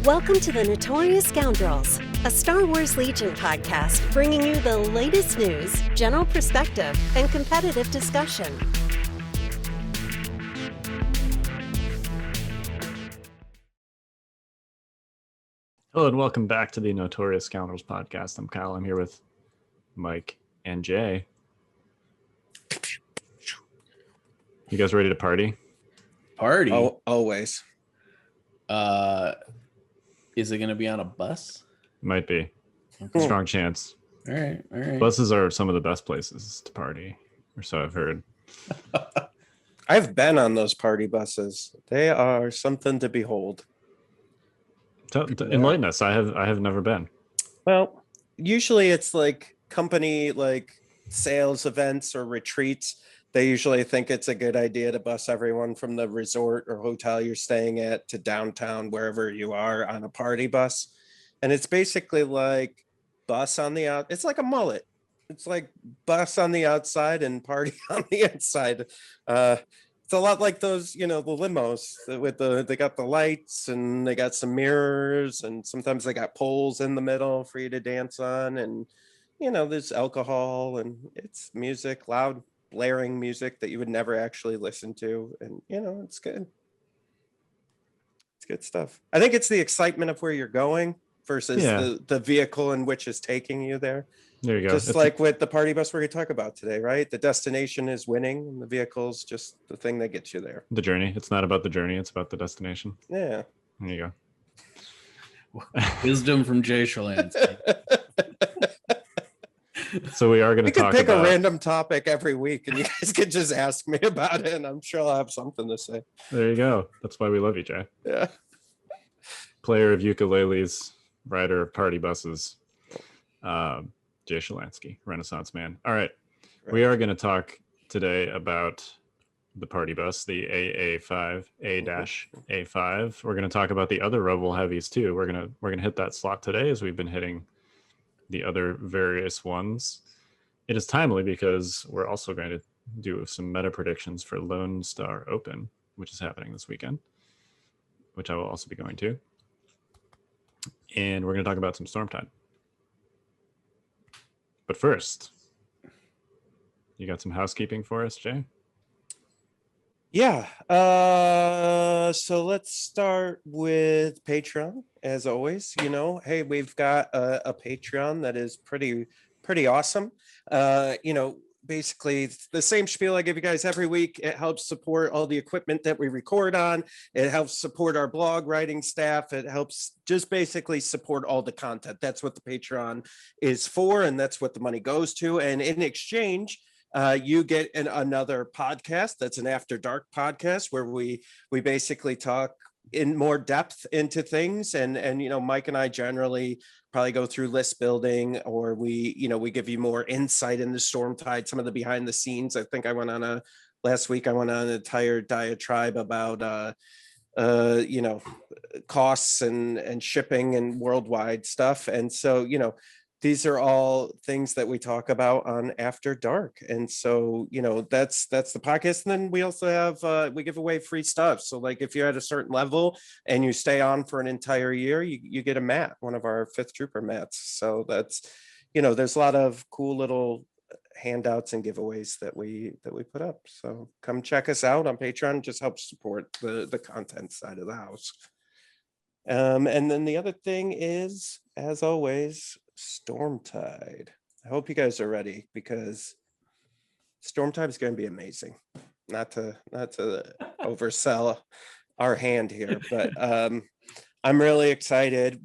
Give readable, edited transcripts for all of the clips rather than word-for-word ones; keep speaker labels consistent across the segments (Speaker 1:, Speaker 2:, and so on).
Speaker 1: Welcome to the Notorious Scoundrels, a Star Wars Legion podcast bringing you the latest news, general perspective, and competitive discussion.
Speaker 2: Hello and welcome back to the Notorious Scoundrels podcast. I'm Kyle. I'm here with Mike and Jay. You guys ready to party?
Speaker 3: Party?
Speaker 4: Oh, always.
Speaker 3: Is it going to be on a bus?
Speaker 2: Might be. Strong chance.
Speaker 3: All right.
Speaker 2: Buses are some of the best places to party, or so I've heard.
Speaker 4: I've been on those party buses. They are something to behold.
Speaker 2: Enlighten us. I have never been.
Speaker 4: Well, usually it's like company sales events or retreats. They usually think it's a good idea to bus everyone from the resort or hotel you're staying at to downtown, wherever you are, on a party bus. And it's basically like bus on the out. It's like a mullet. It's like bus on the outside and party on the inside. It's a lot like those, the limos they got the lights and they got some mirrors and sometimes they got poles in the middle for you to dance on. And, there's alcohol and it's music, loud, blaring music that you would never actually listen to. And, it's good. It's good stuff. I think it's the excitement of where you're going versus the vehicle in which is taking you there.
Speaker 2: There you go.
Speaker 4: Just like with the party bus we're going to talk about today, right? The destination is winning and the vehicle's just the thing that gets you there.
Speaker 2: The journey. It's not about the journey. It's about the destination.
Speaker 4: Yeah.
Speaker 2: There you
Speaker 3: go. Wisdom from Jay Shalansky.
Speaker 2: So we are going to talk
Speaker 4: about... We could pick
Speaker 2: a
Speaker 4: random topic every week and you guys could just ask me about it and I'm sure I'll have something to say.
Speaker 2: There you go. That's why we love you, Jay.
Speaker 4: Yeah.
Speaker 2: Player of ukuleles, rider of party buses. Jay Shalansky, Renaissance man. All right. We are going to talk today about the party bus, the AA5, A-A5. We're going to talk about the other Rebel heavies too. We're going to hit that slot today as we've been hitting the other various ones. It is timely because we're also going to do some meta predictions for Lone Star Open, which is happening this weekend, which I will also be going to. And we're going to talk about some Stormtide. But first, you got some housekeeping for us, Jay?
Speaker 4: Yeah. So let's start with Patreon, as always. Hey, we've got a Patreon that is pretty awesome. Basically it's the same spiel I give you guys every week. It helps support all the equipment that we record on. It helps support our blog writing staff. It helps just basically support all the content. That's what the Patreon is for, and that's what the money goes to. And in exchange, you get another podcast. That's an After Dark podcast where we basically talk in more depth into things. And Mike and I generally probably go through list building, or we give you more insight into Stormtide, some of the behind the scenes. I think last week I went on an entire diatribe about costs and shipping and worldwide stuff. And so, these are all things that we talk about on After Dark. And so, that's the podcast. And then we also have, we give away free stuff. So like if you're at a certain level and you stay on for an entire year, you get a mat, one of our 5th Trooper mats. So that's, there's a lot of cool little handouts and giveaways that we put up. So come check us out on Patreon. It just helps support the content side of the house. And then the other thing is, as always, Stormtide. I hope you guys are ready because Stormtide is going to be amazing. Not to oversell our hand here, but I'm really excited.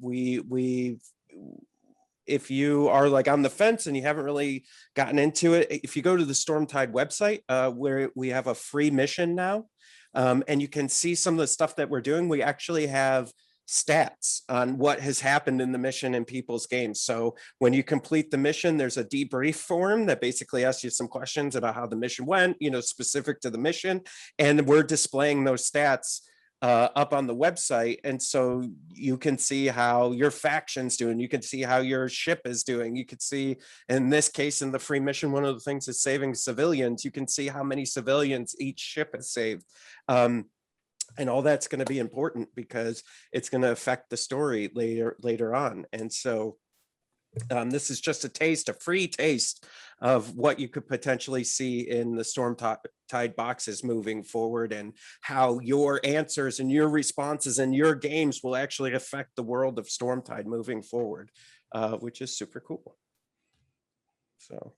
Speaker 4: If you are like on the fence and you haven't really gotten into it, if you go to the Stormtide website, where we have a free mission now, and you can see some of the stuff that we're doing. We actually have stats on what has happened in the mission in people's games. So when you complete the mission, there's a debrief form that basically asks you some questions about how the mission went, specific to the mission. And we're displaying those stats up on the website. And so you can see how your faction's doing. You can see how your ship is doing. You could see, in this case, in the free mission, one of the things is saving civilians. You can see how many civilians each ship has saved. And all that's going to be important because it's going to affect the story later on. And so this is just a free taste of what you could potentially see in the Stormtide boxes moving forward, and how your answers and your responses and your games will actually affect the world of Stormtide moving forward, which is super cool. So,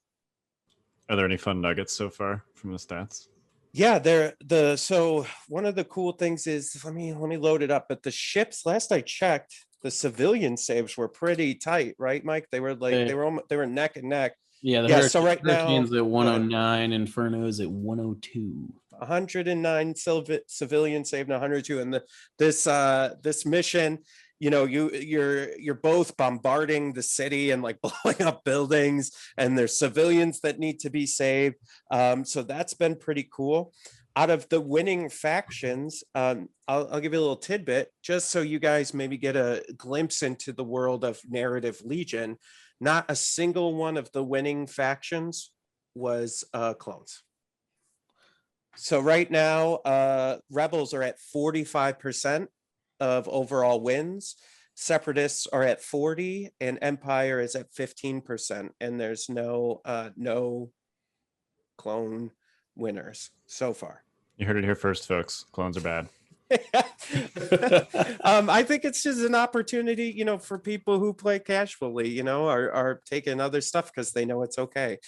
Speaker 2: are there any fun nuggets so far from the stats?
Speaker 4: Yeah, so one of the cool things is, let me load it up. But the ships, last I checked, the civilian saves were pretty tight, right, Mike? They were like they were neck and neck.
Speaker 3: Yeah,
Speaker 4: So right now,
Speaker 3: Hurricane's at 109, Inferno's at 102.
Speaker 4: 109 civilian saved, and 102. And this mission, you're both bombarding the city and like blowing up buildings, and there's civilians that need to be saved. So that's been pretty cool. Out of the winning factions, I'll give you a little tidbit just so you guys maybe get a glimpse into the world of Narrative Legion. Not a single one of the winning factions was clones. So right now, Rebels are at 45% of overall wins. Separatists are at 40%, and Empire is at 15%. And there's no clone winners so far.
Speaker 2: You heard it here first, folks. Clones are bad.
Speaker 4: I think it's just an opportunity, for people who play casually, are taking other stuff because they know it's okay.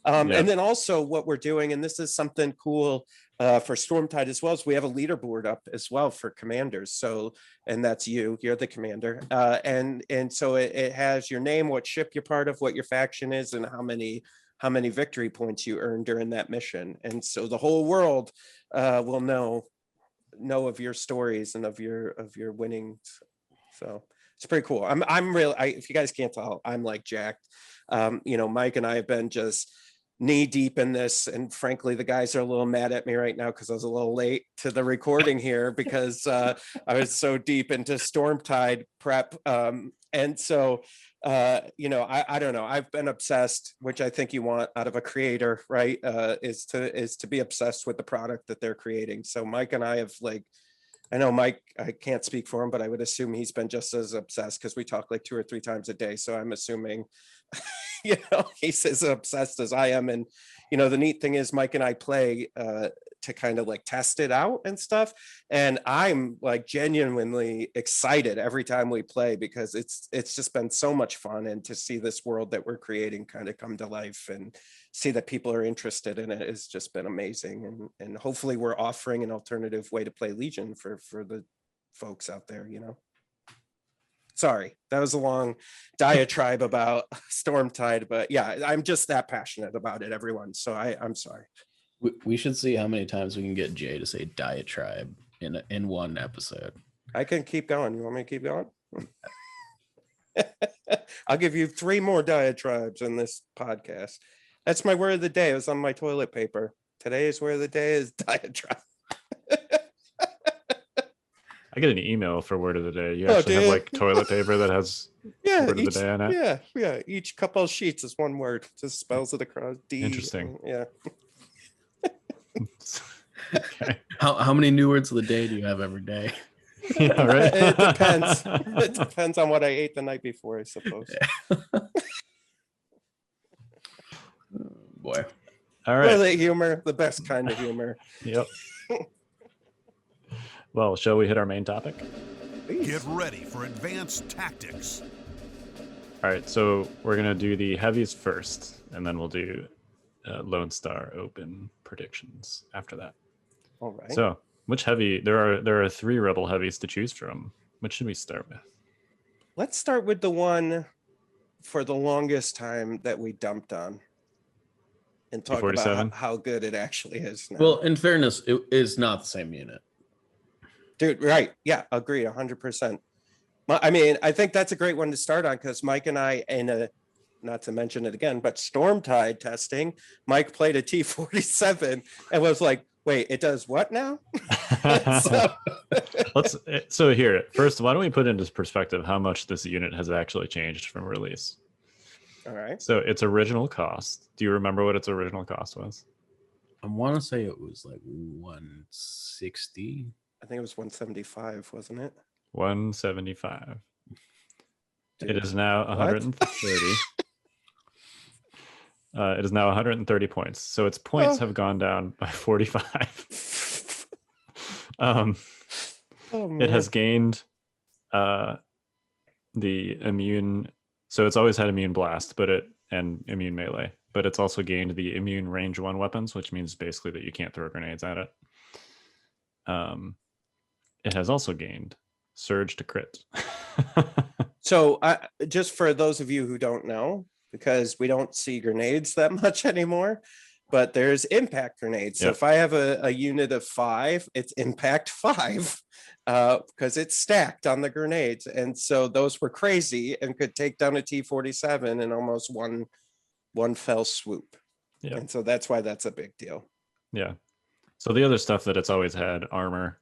Speaker 4: And then also what we're doing, and this is something cool for Stormtide as well, is we have a leaderboard up as well for commanders. So, and that's you're the commander. And so it has your name, what ship you're part of, what your faction is, and how many victory points you earned during that mission. And so the whole world will know of your stories and of your winnings. So it's pretty cool. I'm really, if you guys can't tell, I'm like jacked. Mike and I have been just knee deep in this, and frankly the guys are a little mad at me right now because I was a little late to the recording here because I was so deep into Stormtide prep, and so I don't know, I've been obsessed, which I think you want out of a creator, right? Is to be obsessed with the product that they're creating. So Mike and I have, like, I know Mike, I can't speak for him, but I would assume he's been just as obsessed because we talk like 2 or 3 times a day. So I'm assuming, he's as obsessed as I am. And, the neat thing is Mike and I play to kind of like test it out and stuff. And I'm like genuinely excited every time we play because it's just been so much fun. And to see this world that we're creating kind of come to life and see that people are interested in it has just been amazing. And hopefully we're offering an alternative way to play Legion for the folks out there, Sorry, that was a long diatribe about Stormtide, but yeah, I'm just that passionate about it, everyone. So I'm sorry.
Speaker 3: We should see how many times we can get Jay to say diatribe in one episode.
Speaker 4: I can keep going. You want me to keep going? I'll give you 3 more diatribes in this podcast. That's my word of the day. It was on my toilet paper. Today's word of the day is diatribe.
Speaker 2: I get an email for word of the day. You actually have like toilet paper that has word of the day on it?
Speaker 4: Yeah. Each couple of sheets is one word. Just spells it across. D.
Speaker 2: Interesting.
Speaker 4: Yeah.
Speaker 2: Okay.
Speaker 3: How many new words of the day do you have every day?
Speaker 2: Yeah, right.
Speaker 4: It depends. It depends on what I ate the night before, I suppose.
Speaker 3: Boy.
Speaker 2: All right.
Speaker 4: Really, humor, the best kind of humor.
Speaker 2: Yep. Well, shall we hit our main topic?
Speaker 4: Please.
Speaker 5: Get ready for advanced tactics.
Speaker 2: All right, so we're going to do the heavies first, and then we'll do Lone Star Open predictions after that.
Speaker 4: All right.
Speaker 2: So, which heavy? There are 3 Rebel heavies to choose from. Which should we start with?
Speaker 4: Let's start with the one for the longest time that we dumped on and talk about how good it actually is now.
Speaker 3: Well, in fairness, it is not the same unit.
Speaker 4: Dude, right. Yeah, agree 100%. I mean, I think that's a great one to start on because Mike and I, not to mention it again, but Stormtide testing, Mike played a T-47 and was like, wait, it does what now?
Speaker 2: So here, first, why don't we put into perspective how much this unit has actually changed from release?
Speaker 4: All right.
Speaker 2: So its original cost, do you remember what its original cost was?
Speaker 3: I want to say it was like 160.
Speaker 4: I think it was 175, wasn't it?
Speaker 2: 175. It
Speaker 4: Dude,
Speaker 2: is now
Speaker 4: what?
Speaker 2: 130. It is now 130 points. So its points
Speaker 4: Oh.
Speaker 2: have gone down by 45. um,
Speaker 4: Oh man.
Speaker 2: it has gained the immune. So it's always had immune blast, and immune melee, but it's also gained the immune range 1 weapons, which means basically that you can't throw grenades at it. It has also gained surge to crit.
Speaker 4: So just for those of you who don't know, because we don't see grenades that much anymore, but there's impact grenades. So
Speaker 2: Yep.
Speaker 4: if I have a unit of 5, it's impact 5 because it's stacked on the grenades. And so those were crazy and could take down a T-47 in almost one fell swoop.
Speaker 2: Yeah.
Speaker 4: And so that's why that's a big deal.
Speaker 2: Yeah. So the other stuff that it's always had: armor,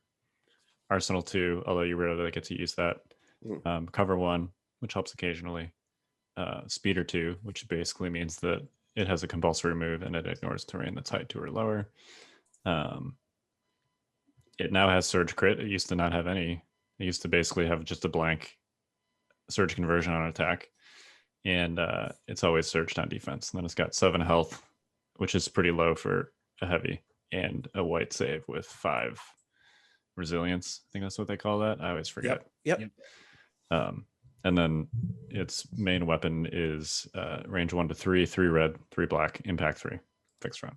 Speaker 2: Arsenal 2, although you rarely get to use that. Cover 1, which helps occasionally. Speeder 2, which basically means that it has a compulsory move and it ignores terrain that's height 2 or lower. It now has surge crit. It used to not have any. It used to basically have just a blank surge conversion on attack. And it's always surged on defense. And then it's got 7 health, which is pretty low for a heavy, and a white save with 5 resilience. I think that's what they call that. I always forget.
Speaker 4: Yep.
Speaker 2: And then its main weapon is range 1 to 3, 3 red, 3 black, impact 3, fixed round.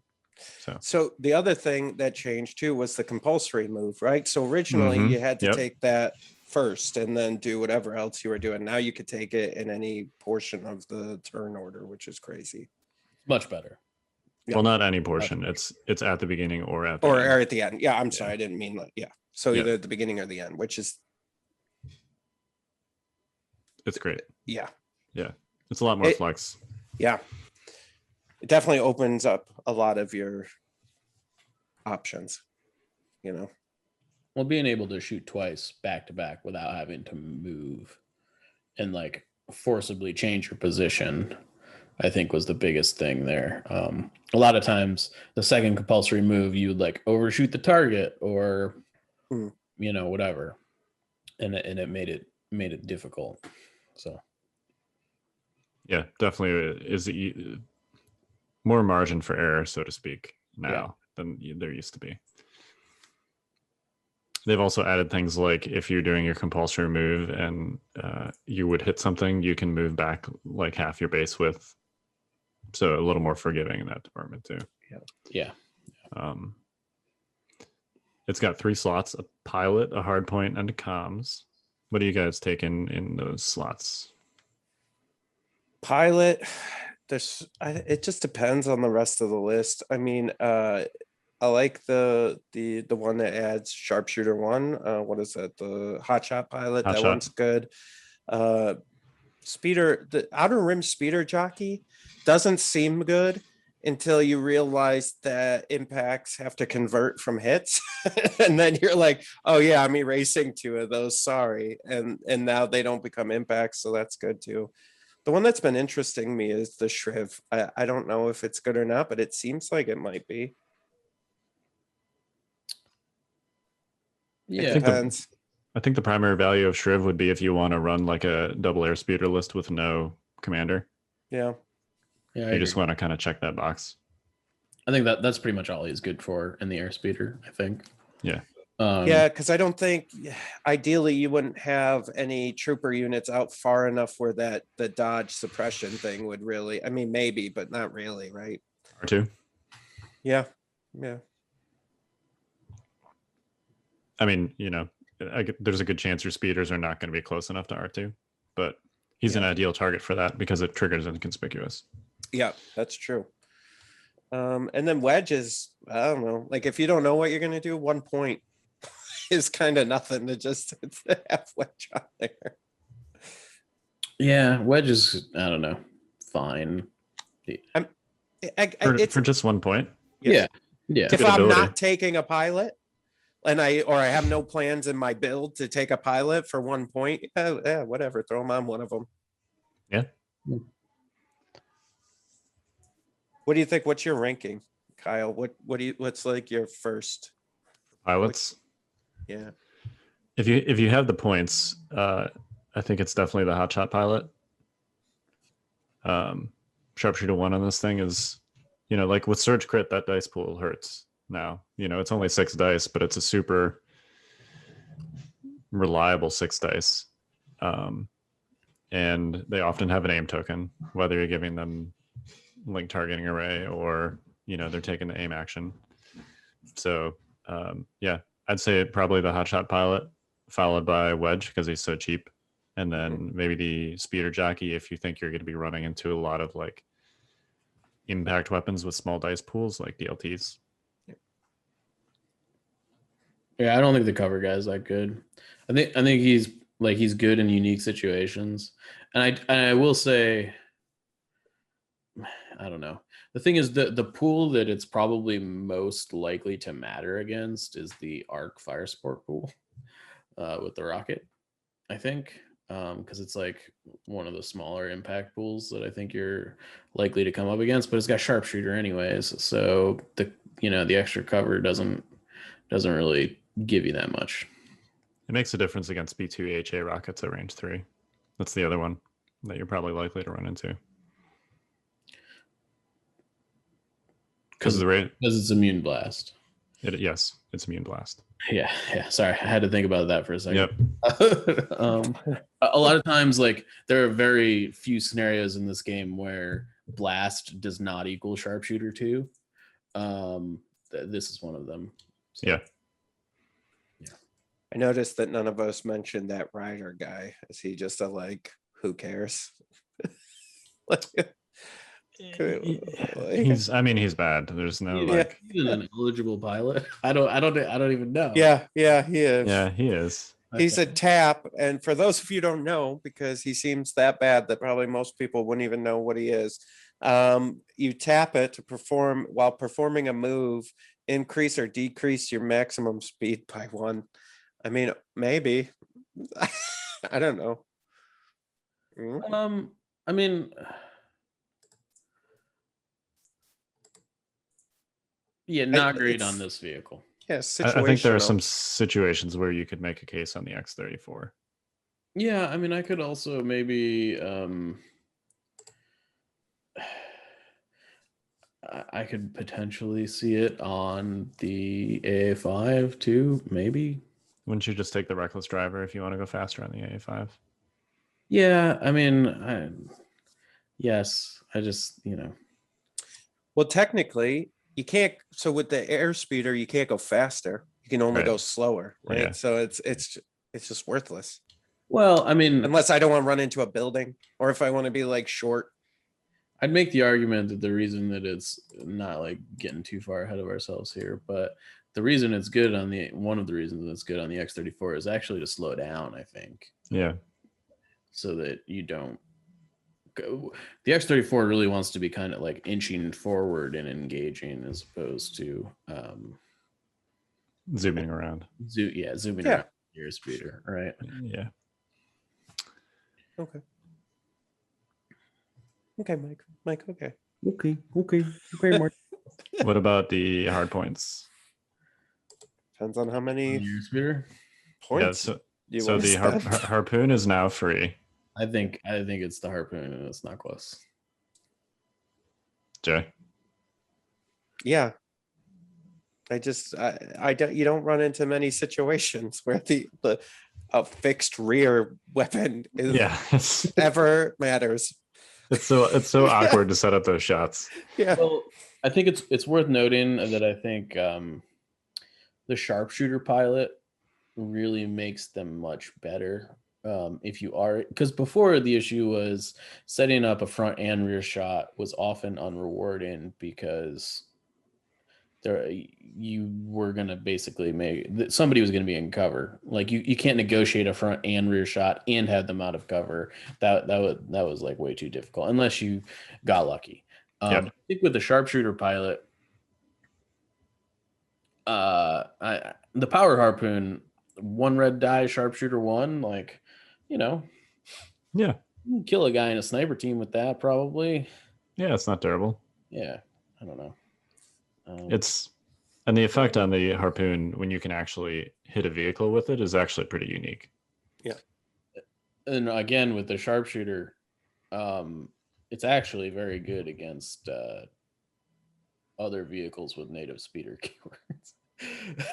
Speaker 4: So the other thing that changed too was the compulsory move, right? So originally you had to take that first and then do whatever else you were doing. Now you could take it in any portion of the turn order, which is crazy.
Speaker 3: Much better.
Speaker 2: Well, not any portion. It's at the beginning or at the
Speaker 4: Or
Speaker 2: end.
Speaker 4: at the end. Yeah, I'm sorry, I didn't mean like So either at the beginning or the end, which is
Speaker 2: It's great.
Speaker 4: Yeah.
Speaker 2: It's a lot more flex.
Speaker 4: Yeah. It definitely opens up a lot of your options,
Speaker 3: Well, being able to shoot twice back to back without having to move and like forcibly change your position, I think was the biggest thing there. A lot of times the second compulsory move, you would like overshoot the target or, whatever. And it made it difficult. So.
Speaker 2: Yeah, definitely is more margin for error, so to speak, now than there used to be. They've also added things like if you're doing your compulsory move and you would hit something, you can move back like half your base width. So a little more forgiving in that department too.
Speaker 3: Yeah.
Speaker 2: It's got 3 slots: a pilot, a hardpoint, and a comms. What do you guys take in those slots?
Speaker 4: Pilot, it just depends on the rest of the list. I mean, I like the one that adds sharpshooter 1. What is that? The hotshot pilot. That one's good. Speeder, the outer rim speeder jockey doesn't seem good until you realize that impacts have to convert from hits. And then you're like, oh yeah, I'm erasing 2 of those. Sorry. And now they don't become impacts. So that's good too. The one that's been interesting me is the Shriv. I don't know if it's good or not, but it seems like it might be.
Speaker 3: Yeah.
Speaker 4: It depends.
Speaker 2: I think the primary value of Shriv would be if you want to run like a double airspeeder list with no commander.
Speaker 4: Yeah.
Speaker 2: You just want to kind of check that box.
Speaker 3: I think that's pretty much all he's good for in the airspeeder, I think.
Speaker 2: Yeah.
Speaker 4: Yeah, because I don't think ideally you wouldn't have any trooper units out far enough where the dodge suppression thing would really, I mean, maybe, but not really, right?
Speaker 2: R2.
Speaker 4: Yeah.
Speaker 2: I mean, there's a good chance your speeders are not going to be close enough to R2, but he's an ideal target for that because it triggers inconspicuous.
Speaker 4: Yeah, that's true. And then wedges, I don't know, like if you don't know what you're going to do, 1 point is kind of nothing to just have wedge on there.
Speaker 3: Yeah, wedge is, I don't know, fine.
Speaker 2: For just 1 point?
Speaker 3: Yeah.
Speaker 4: If I'm not taking a pilot and I have no plans in my build to take a pilot for 1 point, yeah, whatever, throw them on one of them.
Speaker 2: Yeah.
Speaker 4: What do you think? What's your ranking, Kyle? What's like your first
Speaker 2: pilots?
Speaker 4: Yeah.
Speaker 2: If you have the points, I think it's definitely the hotshot pilot. Sharpshooter 1 on this thing is, like with surge crit, that dice pool hurts now. It's only 6 dice, but it's a super reliable 6 dice. And they often have an aim token, whether you're giving them link targeting array or they're taking the aim action. So yeah, I'd say probably the hotshot pilot, followed by Wedge because he's so cheap, and then maybe the speeder jockey if you think you're going to be running into a lot of like impact weapons with small dice pools like DLTs.
Speaker 3: Yeah, I don't think the cover guy's that good. I think he's good in unique situations, and I will say, I don't know. The thing is, the pool that it's probably most likely to matter against is the arc fire sport pool with the rocket, I think, because it's like one of the smaller impact pools that I think you're likely to come up against. But it's got sharpshooter anyways, so the extra cover doesn't really give you that much.
Speaker 2: It makes a difference against B2 HA rockets at range 3. That's the other one that you're probably likely to run into. Because
Speaker 3: it's immune blast.
Speaker 2: Yes, it's immune blast.
Speaker 3: Yeah. Sorry, I had to think about that for a second.
Speaker 2: Yep.
Speaker 3: A lot of times, like there are very few scenarios in this game where blast does not equal sharpshooter 2. This is one of them. So.
Speaker 2: Yeah.
Speaker 4: I noticed that none of us mentioned that Rider guy. Is he just a like, who cares?
Speaker 2: He's bad. There's no like.
Speaker 3: He's an eligible pilot. I don't even know.
Speaker 4: Yeah, he is.
Speaker 2: Yeah, he is.
Speaker 4: He's a tap, and for those of you who don't know, because he seems that bad that probably most people wouldn't even know what he is. You tap it to perform while performing a move, increase or decrease your maximum speed by 1. I mean, maybe. I don't know.
Speaker 3: I mean, yeah, not great on this vehicle.
Speaker 4: Yeah,
Speaker 2: I think there are some situations where you could make a case on the X34.
Speaker 3: Yeah, I mean, I could also maybe I could potentially see it on the AA5 too, maybe.
Speaker 2: Wouldn't you just take the reckless driver if you want to go faster on the AA5?
Speaker 3: Yeah, I mean, yes, I just,
Speaker 4: Well, technically, you can't. So with the Airspeeder, you can't go faster. You can only go slower, right?
Speaker 2: Yeah.
Speaker 4: So it's just worthless.
Speaker 3: Well, I mean,
Speaker 4: unless I don't want to run into a building, or if I want to be like short.
Speaker 3: I'd make the argument that the reason that it's not like getting too far ahead of ourselves here, but the reason it's good on one of the reasons it's good on the X34 is actually to slow down, I think.
Speaker 2: Yeah.
Speaker 3: So that you don't go. The X34 really wants to be kind of like inching forward and engaging as opposed to
Speaker 2: zooming around.
Speaker 3: Zooming around your speeder, right?
Speaker 2: Yeah.
Speaker 4: Okay. Okay, Mike. Okay.
Speaker 3: Okay, Mark.
Speaker 2: What about the hard points?
Speaker 4: Depends on how many
Speaker 3: speeder
Speaker 4: points.
Speaker 2: Yeah, so the harpoon is now free.
Speaker 3: I think it's the harpoon, and it's not close.
Speaker 2: Jay.
Speaker 4: Yeah. I don't. You don't run into many situations where a fixed rear weapon is ever matters.
Speaker 2: It's so awkward to set up those shots.
Speaker 4: Yeah.
Speaker 3: Well, I think it's worth noting that I think the sharpshooter pilot really makes them much better. If you are, because before the issue was setting up a front and rear shot was often unrewarding because you were going to basically somebody was going to be in cover. Like you can't negotiate a front and rear shot and have them out of cover. That was like way too difficult unless you got lucky. I think with the sharpshooter pilot, the power harpoon, 1 red die, sharpshooter 1, like,
Speaker 2: yeah,
Speaker 3: you can kill a guy in a sniper team with that probably.
Speaker 2: Yeah, it's not terrible.
Speaker 3: Yeah, I don't know.
Speaker 2: And the effect on the harpoon when you can actually hit a vehicle with it is actually pretty unique.
Speaker 4: Yeah.
Speaker 3: And again, with the sharpshooter, it's actually very good against other vehicles with native speeder keywords.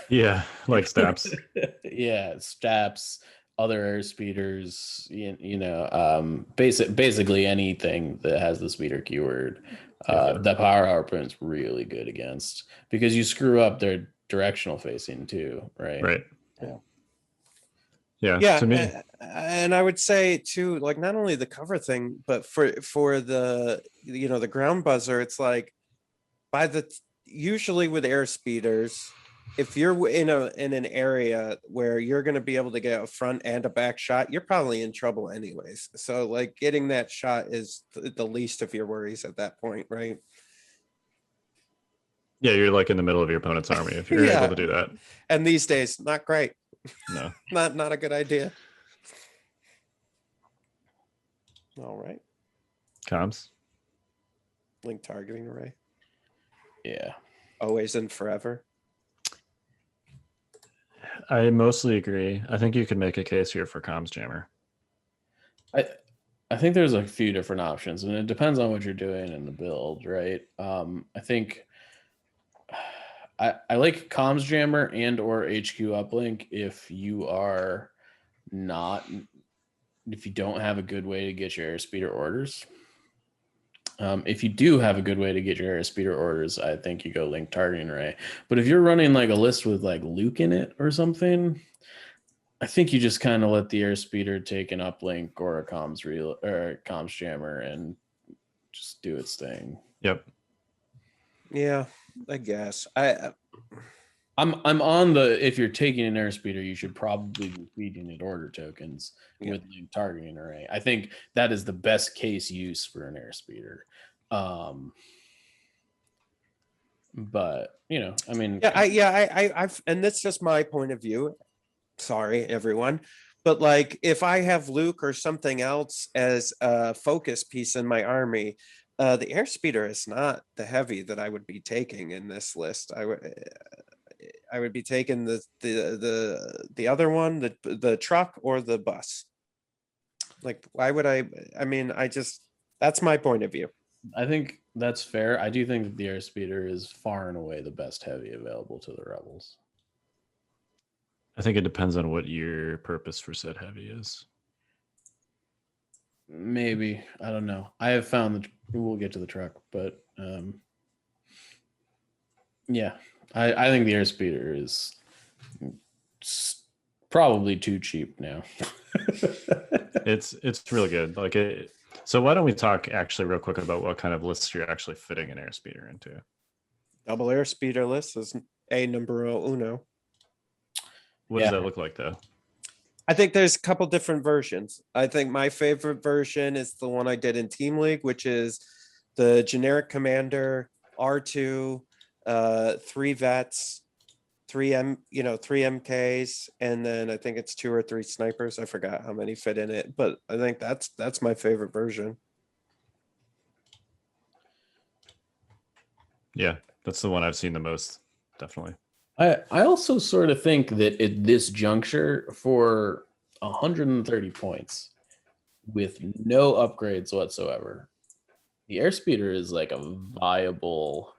Speaker 2: Yeah, like Staps.
Speaker 3: Yeah, Staps, other air speeders, basically anything that has the speeder keyword. The power harpoon's really good against, because you screw up their directional facing too, right?
Speaker 2: Right.
Speaker 4: Yeah.
Speaker 2: Yeah. To me,
Speaker 4: and I would say too, like not only the cover thing, but for the the ground buzzer, it's like usually with air speeders, if you're in an area where you're going to be able to get a front and a back shot, you're probably in trouble anyways. So like getting that shot is the least of your worries at that point, right?
Speaker 2: yeah, you're like in the middle of your opponent's army if you're able to do that.
Speaker 4: And these days, not great.
Speaker 2: No.
Speaker 4: Not a good idea. All right.
Speaker 2: Comms.
Speaker 4: Link targeting array.
Speaker 3: Yeah.
Speaker 4: Always and forever.
Speaker 2: I mostly agree. I think you could make a case here for comms jammer.
Speaker 3: I think there's a few different options, and it depends on what you're doing in the build, right? I think I like comms jammer and or HQ uplink if you don't have a good way to get your airspeeder orders. If you do have a good way to get your airspeeder orders, I think you go link targeting array. But if you're running like a list with like Luke in it or something, I think you just kind of let the airspeeder take an uplink or a comms reel or a comms jammer and just do its thing.
Speaker 2: Yep.
Speaker 4: Yeah, I guess.
Speaker 3: I'm on the, if you're taking an airspeeder, you should probably be feeding it order tokens with link targeting array. I think that is the best case use for an airspeeder. But I mean,
Speaker 4: I've and that's just my point of view. Sorry, everyone. But like if I have Luke or something else as a focus piece in my army, the airspeeder is not the heavy that I would be taking in this list. I would be taking the other one, the truck or the bus. Like, why would I mean, that's my point of view.
Speaker 3: I think that's fair. I do think that the airspeeder is far and away the best heavy available to the rebels.
Speaker 2: I think it depends on what your purpose for said heavy is.
Speaker 3: Maybe. I don't know. I have found that we'll get to the truck, but yeah. I think the airspeeder is probably too cheap now.
Speaker 2: It's really good. Like it. So why don't we talk actually real quick about what kind of lists you're actually fitting an airspeeder into?
Speaker 4: Double airspeeder list is a numero uno.
Speaker 2: What does that look like though?
Speaker 4: I think there's a couple different versions. I think my favorite version is the one I did in Team League, which is the generic commander, R2, 3 vets, 3 MKs, and then I think it's 2 or 3 snipers. I forgot how many fit in it, but I think that's my favorite version.
Speaker 2: Yeah, that's the one I've seen the most, definitely.
Speaker 3: I also sort of think that at this juncture, for 130 points with no upgrades whatsoever, the airspeeder is like a viable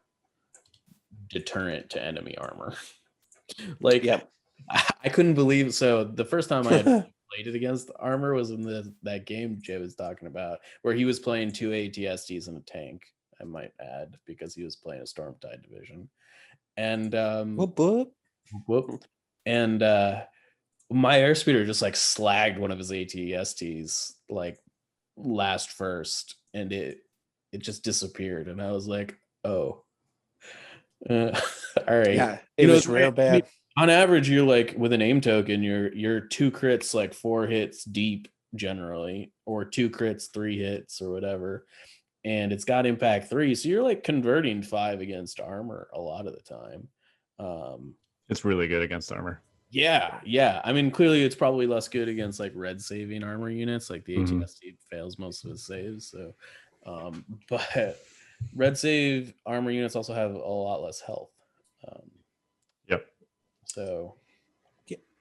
Speaker 3: deterrent to enemy armor. Like,
Speaker 4: Yep.
Speaker 3: I couldn't believe. So the first time I had played it against armor was in that game Jay was talking about, where he was playing 2 ATSTs and a tank, I might add, because he was playing a Storm Tide division. And and my airspeeder just like slagged one of his ATSTs like last first, and it just disappeared, and I was like, oh, all right.
Speaker 4: Yeah, it was real bad.
Speaker 3: I mean, on average, you're like with an aim token, you're 2 crits like 4 hits deep generally, or 2 crits 3 hits or whatever. And it's got impact 3, so you're like converting 5 against armor a lot of the time.
Speaker 2: It's really good against armor.
Speaker 3: Yeah. I mean, clearly it's probably less good against like red saving armor units. Like the ATST fails most of its saves. So, but red save armor units also have a lot less health. So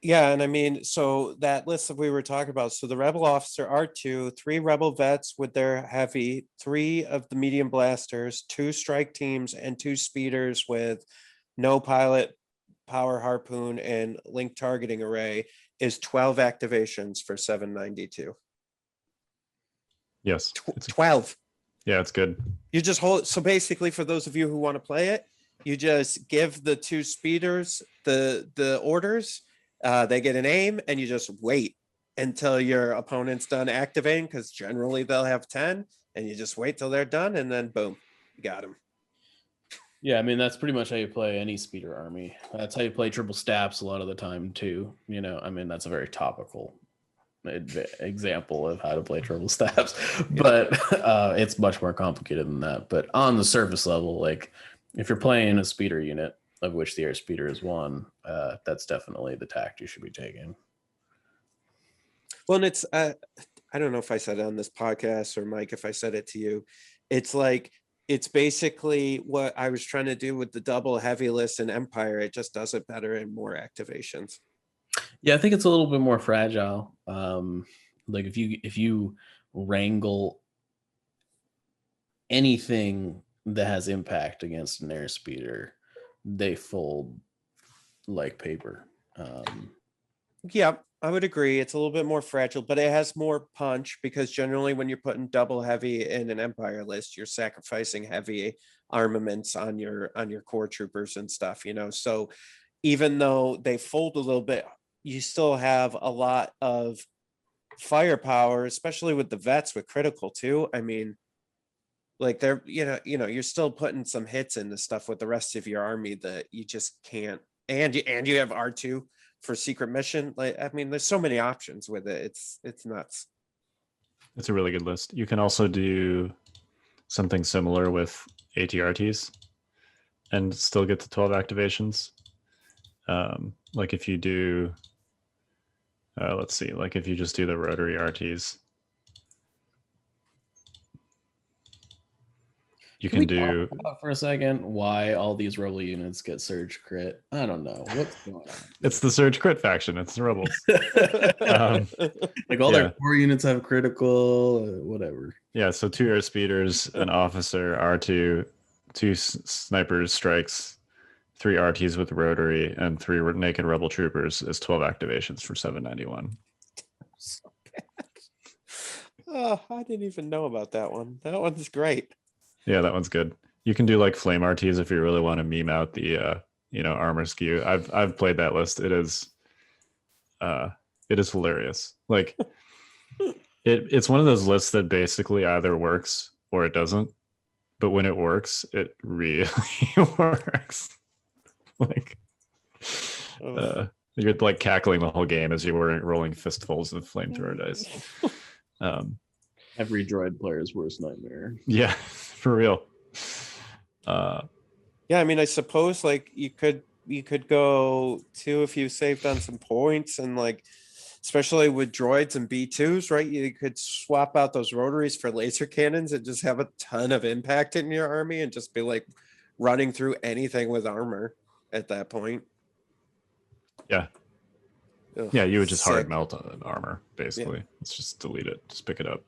Speaker 4: Yeah, and I mean, so that list that we were talking about, so the rebel officer R2, 3 rebel vets with their heavy, 3 of the medium blasters, 2 strike teams, and 2 speeders with no pilot, power harpoon, and link targeting array is 12 activations for 792.
Speaker 2: Yes.
Speaker 4: 12.
Speaker 2: Yeah, it's good.
Speaker 4: You just hold. So basically, for those of you who want to play it, you just give the 2 speeders the orders. They get an aim, and you just wait until your opponent's done activating, because generally they'll have 10, and you just wait till they're done, and then boom, you got them.
Speaker 3: yeah, I mean that's pretty much how you play any speeder army. That's how you play triple staps a lot of the time too. You know, I mean that's a very topical example of how to play triple staps, but it's much more complicated than that. But on the surface level, like if you're playing a speeder unit, of which the Airspeeder is one, that's definitely the tact you should be taking.
Speaker 4: Well, and it's I don't know if I said it on this podcast or Mike, if I said it to you, it's like it's basically what I was trying to do with the double heavy list in Empire. It just does it better and more activations.
Speaker 3: Yeah, I think it's a little bit more fragile. Like if you wrangle anything that has impact against an Airspeeder, they fold like paper.
Speaker 4: Yeah, I would agree. It's a little bit more fragile, but it has more punch, because generally when you're putting double heavy in an Empire list, you're sacrificing heavy armaments on your core troopers and stuff, you know. So even though they fold a little bit, you still have a lot of firepower, especially with the vets with critical too. I mean, like they're you're still putting some hits into stuff with the rest of your army that you just can't. And you have R2 for secret mission. Like, I mean, there's so many options with it. It's nuts.
Speaker 2: It's a really good list. You can also do something similar with ATRTs and still get to 12 activations. Like if you do, let's see, like if you just do the rotary RTs, you can do
Speaker 3: for a second why all these rebel units get surge crit. I don't know what's going on.
Speaker 2: It's the surge crit faction. It's the rebels.
Speaker 3: Like all their core units have critical, whatever.
Speaker 2: Yeah, so 2 air speeders, an officer, R2, 2 snipers, strikes, 3 RTs with rotary, and 3 naked rebel troopers is 12 activations for 791.
Speaker 4: So bad. Oh, I didn't even know about that one. That one's great.
Speaker 2: Yeah, that one's good. You can do like flame RTs if you really want to meme out the armor skew. I've played that list. It is hilarious. Like it's one of those lists that basically either works or it doesn't. But when it works, it really works. Like you're like cackling the whole game as you were rolling fistfuls of flamethrower dice.
Speaker 3: Every droid player's worst nightmare.
Speaker 2: Yeah, for real.
Speaker 4: Yeah, I mean, I suppose like you could go to, if you saved on some points, and like especially with droids and B2s, right? You could swap out those rotaries for laser cannons and just have a ton of impact in your army and just be like running through anything with armor at that point.
Speaker 2: Yeah.
Speaker 4: Ugh,
Speaker 2: Yeah, you would just
Speaker 4: sick.
Speaker 2: hard melt armor, basically. Yeah. Let's just delete it. Just pick it up.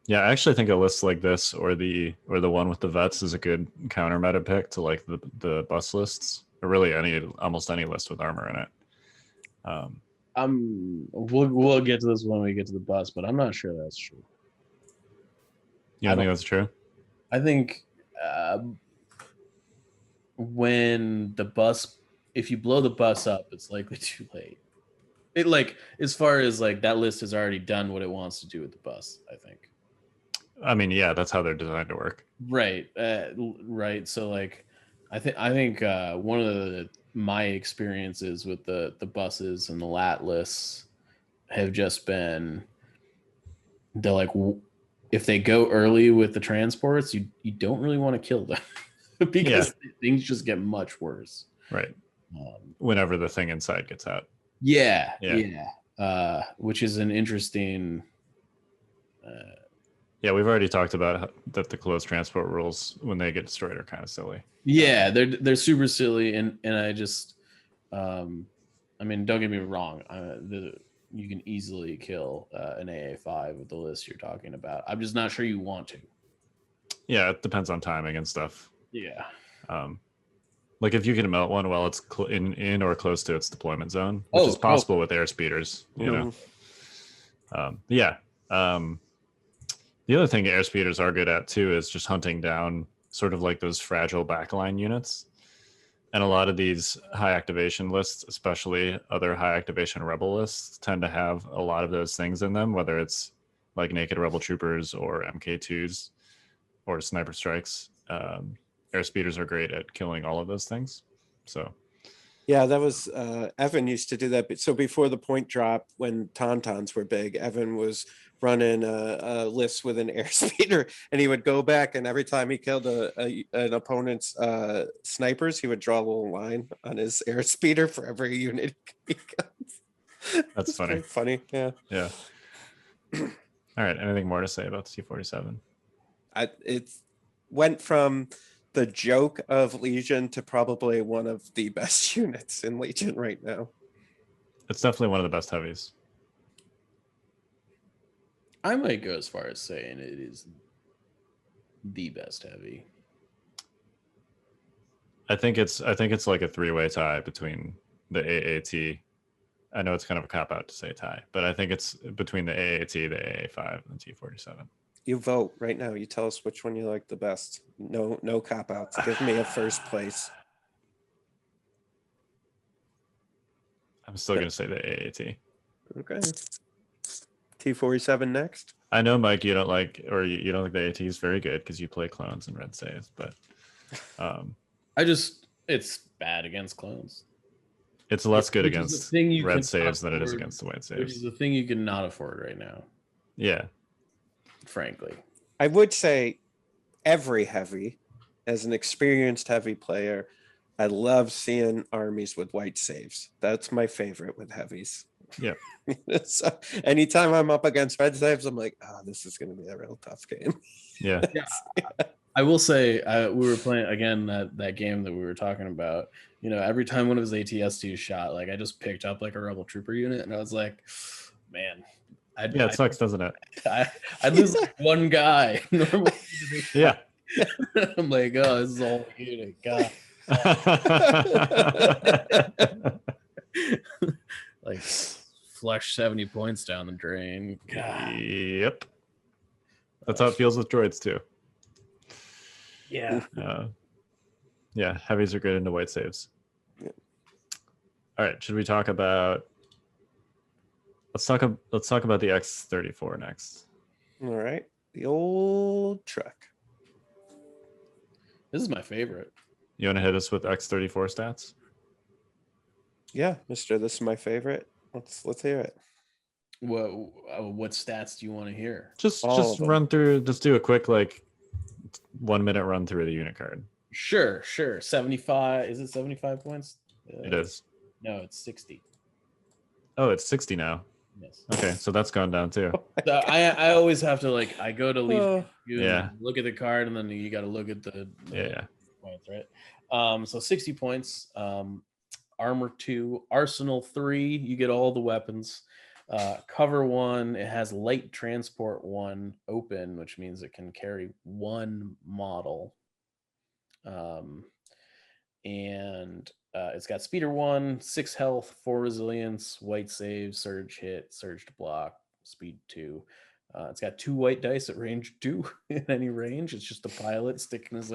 Speaker 2: Yeah, I actually think a list like this or the one with the vets is a good counter meta pick to like the bus lists, or really almost any list with armor in it.
Speaker 3: We'll get to this when we get to the bus, but I'm not sure that's true.
Speaker 2: You don't think that's true?
Speaker 3: I think when the bus, if you blow the bus up, it's likely too late. It like, as far as like that list has already done what it wants to do with the bus, I think.
Speaker 2: I mean, yeah, that's how they're designed to work.
Speaker 3: Right. Right. So like, I think one of my experiences with the buses and the lat lists have just been they're like, if they go early with the transports, you don't really want to kill them because things just get much worse.
Speaker 2: Right. Whenever the thing inside gets out.
Speaker 3: Yeah. Which is an interesting
Speaker 2: Yeah, we've already talked about that the close transport rules when they get destroyed are kind of silly.
Speaker 3: Yeah, they're super silly, and I just, I mean, don't get me wrong, you can easily kill an AA5 with the list you're talking about. I'm just not sure you want to.
Speaker 2: Yeah, it depends on timing and stuff.
Speaker 3: Yeah.
Speaker 2: Like if you can melt one while it's in or close to its deployment zone, which is possible with airspeeders, you know. The other thing airspeeders are good at too is just hunting down sort of like those fragile backline units. And a lot of these high activation lists, especially other high activation rebel lists, tend to have a lot of those things in them, whether it's like naked rebel troopers or MK2s or sniper strikes. Airspeeders are great at killing all of those things. So
Speaker 4: yeah, that was Evan used to do that. So before the point drop, when tauntauns were big, Evan was running a list with an airspeeder, and he would go back, and every time he killed an opponent's snipers, he would draw a little line on his airspeeder for every unit he kills.
Speaker 2: That's funny.
Speaker 4: Funny, yeah.
Speaker 2: Yeah. All right. Anything more to say about the T-47?
Speaker 4: It went from the joke of Legion to probably one of the best units in Legion right now.
Speaker 2: It's definitely one of the best heavies.
Speaker 3: I might go as far as saying it is the best heavy.
Speaker 2: I think it's like a three-way tie between the AAT. I know it's kind of a cop-out to say tie, but I think it's between the AAT, the AA5, and the T-47.
Speaker 4: You vote right now. You tell us which one you like the best. No cop-outs. Give me a first place.
Speaker 2: I'm still going to say the AAT.
Speaker 4: Okay. T-47 next.
Speaker 2: I know, Mike, you don't like, or you don't think the AT is very good because you play clones and red saves, but
Speaker 3: it's bad against clones.
Speaker 2: It's less good against red saves than it is
Speaker 3: afford,
Speaker 2: against the white saves.
Speaker 3: Which is the thing you cannot afford right now.
Speaker 2: Yeah.
Speaker 3: Frankly.
Speaker 4: I would say every heavy, as an experienced heavy player, I love seeing armies with white saves. That's my favorite with heavies.
Speaker 2: Yeah.
Speaker 4: So anytime I'm up against red saves, I'm like, oh, this is going to be a real tough game.
Speaker 2: Yeah.
Speaker 3: I will say, we were playing again that game that we were talking about. You know, every time one of his ATSTs shot, like I just picked up like a rebel trooper unit, and I was like, man,
Speaker 2: it sucks, doesn't it?
Speaker 3: I lose like one guy. Normally,
Speaker 2: yeah.
Speaker 3: I'm like, oh, this is all unit. God. Like flush 70 points down the drain. God.
Speaker 2: Yep. That's how it feels with droids too.
Speaker 3: Yeah.
Speaker 2: Yeah, heavies are good into white saves.
Speaker 4: Yeah.
Speaker 2: All right, should we talk about let's talk about the X-34 next.
Speaker 4: All right. The old truck.
Speaker 3: This is my favorite.
Speaker 2: You want to hit us with X-34 stats?
Speaker 4: Yeah, Mister, this is my favorite. Let's hear it.
Speaker 3: What stats do you want to hear?
Speaker 2: Just run through. Just do a quick 1 minute run through the unit card.
Speaker 3: Sure. 75. Is it 75 points?
Speaker 2: It is.
Speaker 3: No, it's 60.
Speaker 2: Oh, it's 60 now.
Speaker 3: Yes.
Speaker 2: Okay, so that's gone down too.
Speaker 3: So I always have to I go to leave.
Speaker 2: Yeah.
Speaker 3: Look at the card, and then you got to look at the points, right? So 60 points. Armor 2, Arsenal 3. You get all the weapons. Cover 1. It has light transport 1 open, which means it can carry 1 model. And it's got speeder 1, 6 health, 4 resilience, white save, surge hit, surge to block, speed 2. It's got 2 white dice at range 2 in any range. It's just the pilot sticking his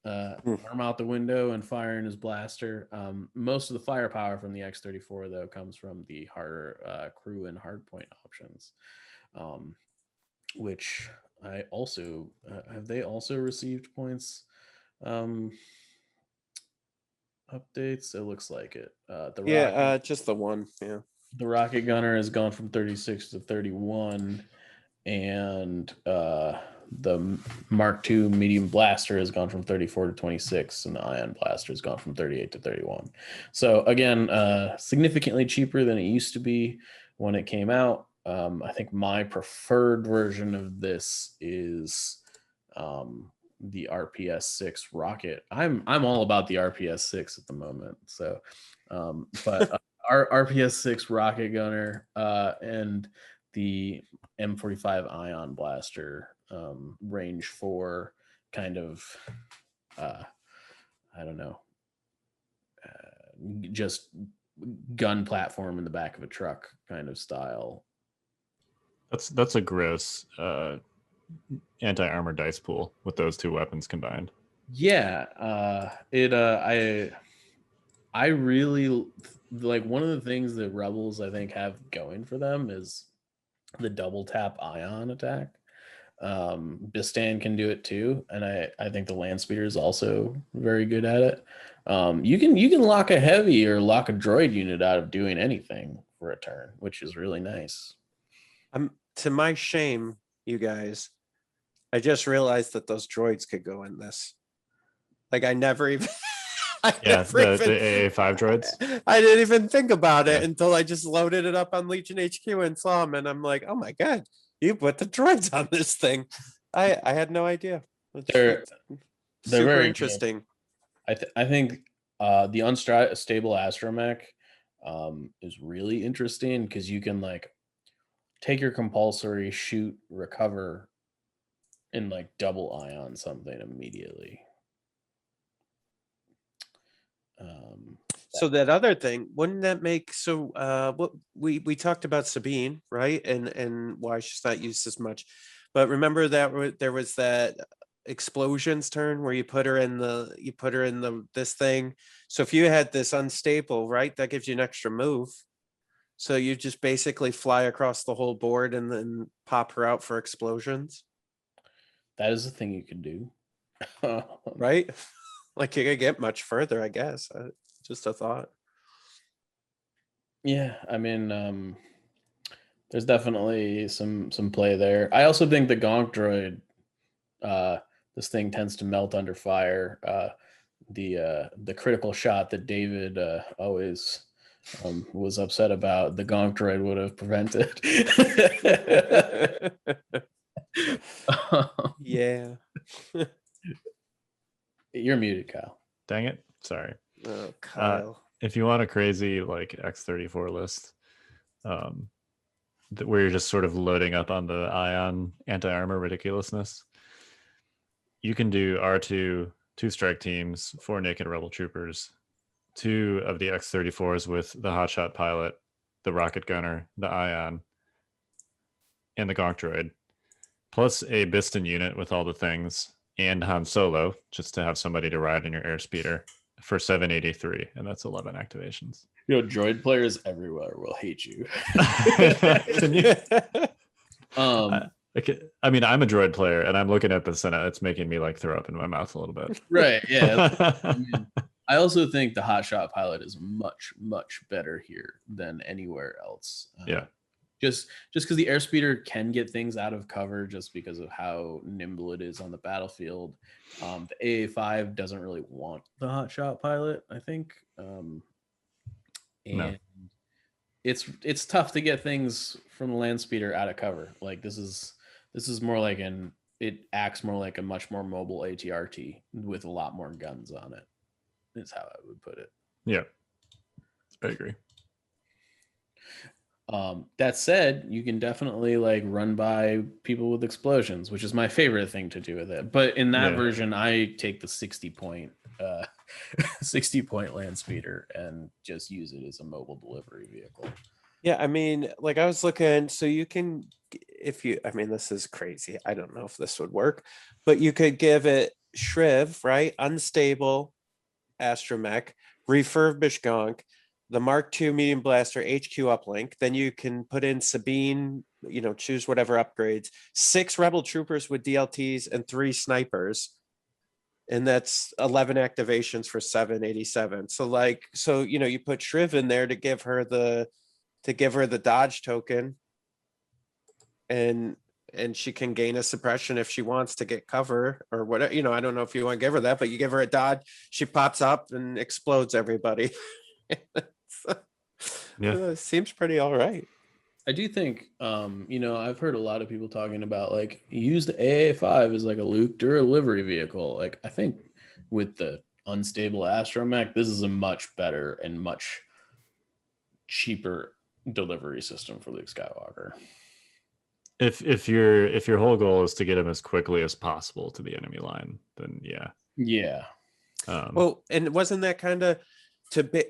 Speaker 3: arm out the window and firing his blaster. Most of the firepower from the X-34 though comes from the harder crew and hardpoint options, which I also have they also received points updates. It looks like it.
Speaker 4: Just the one. Yeah.
Speaker 3: The rocket gunner has gone from 36 to 31, and the Mark II medium blaster has gone from 34 to 26, and the ion blaster has gone from 38 to 31. So again, significantly cheaper than it used to be when it came out. I think my preferred version of this is the RPS-6 rocket. I'm all about the RPS-6 at the moment. So, but our RPS-6 rocket gunner and the M45 ion blaster, range 4 kind of, I don't know, just gun platform in the back of a truck kind of style.
Speaker 2: That's a gross anti-armor dice pool with those two weapons combined.
Speaker 3: Yeah, I really like, one of the things that Rebels I think have going for them is the double tap ion attack. Bistan can do it too, and I think the Landspeeder is also very good at it. You can lock a heavy or lock a droid unit out of doing anything for a turn, which is really nice.
Speaker 4: To my shame, you guys, I just realized that those droids could go in this. Like, I never even
Speaker 2: the AA5 droids.
Speaker 4: I didn't even think about it until I just loaded it up on Legion HQ and saw them, and I'm like, oh my god, you put the droids on this thing. I had no idea.
Speaker 3: They're
Speaker 4: super
Speaker 3: very
Speaker 4: interesting.
Speaker 3: I think the unstable astromech is really interesting because you can like take your compulsory, shoot, recover, and like double ion something immediately.
Speaker 4: So that other thing, wouldn't that make what we talked about Sabine, right? And why she's not used as much. But remember that there was that explosions turn where you put her in this thing. So if you had this unstable, right, that gives you an extra move. So you just basically fly across the whole board and then pop her out for explosions.
Speaker 3: That is the thing you can do.
Speaker 4: Right? Like, you could get much further, I guess. Just a thought.
Speaker 3: Yeah, I mean, there's definitely some play there. I also think the Gonk droid, this thing tends to melt under fire. The critical shot that David always was upset about, the Gonk droid would have prevented.
Speaker 4: Yeah.
Speaker 3: You're muted, Kyle.
Speaker 2: Dang it. Sorry.
Speaker 4: Oh, Kyle.
Speaker 2: If you want a crazy like X34 list, where you're just sort of loading up on the ion anti-armor ridiculousness, you can do R2, 2 strike teams, 4 naked rebel troopers, 2 of the X34s with the hotshot pilot, the rocket gunner, the ion, and the Gonk droid, plus a Bistan unit with all the things, and Han Solo, just to have somebody to ride in your airspeeder for 783, and that's 11 activations.
Speaker 3: You know, droid players everywhere will hate you.
Speaker 2: Can you? I mean, I'm a droid player, and I'm looking at this, and it's making me like throw up in my mouth a little bit.
Speaker 3: Right? Yeah. I mean, I also think the hotshot pilot is much, much better here than anywhere else.
Speaker 2: Yeah.
Speaker 3: Just because the airspeeder can get things out of cover just because of how nimble it is on the battlefield. The AA5 doesn't really want the hotshot pilot, I think. And
Speaker 2: No.
Speaker 3: it's tough to get things from the Landspeeder out of cover. Like this is more like it acts more like a much more mobile ATRT with a lot more guns on it. Is how I would put it.
Speaker 2: Yeah, I agree.
Speaker 3: That said, you can definitely like run by people with explosions, which is my favorite thing to do with it. But in that version, I take the 60-point Landspeeder and just use it as a mobile delivery vehicle.
Speaker 4: Yeah, I mean, like I was looking, so you can, I mean, this is crazy. I don't know if this would work, but you could give it Shriv, right? Unstable astromech, refurbished Gonk, the Mark II medium blaster HQ uplink. Then you can put in Sabine, choose whatever upgrades, 6 rebel troopers with DLTs and 3 snipers. And that's 11 activations for 787. So you put Shriv in there to give her the dodge token, and she can gain a suppression if she wants to get cover or whatever. I don't know if you want to give her that, but you give her a dodge, she pops up and explodes everybody.
Speaker 2: Yeah,
Speaker 4: seems pretty all right.
Speaker 3: I do think, I've heard a lot of people talking about like use the AA5 as like a Luke delivery vehicle. Like I think with the unstable astromech, this is a much better and much cheaper delivery system for Luke Skywalker.
Speaker 2: If your whole goal is to get him as quickly as possible to the enemy line, then
Speaker 3: Yeah.
Speaker 4: Well, and wasn't that kind of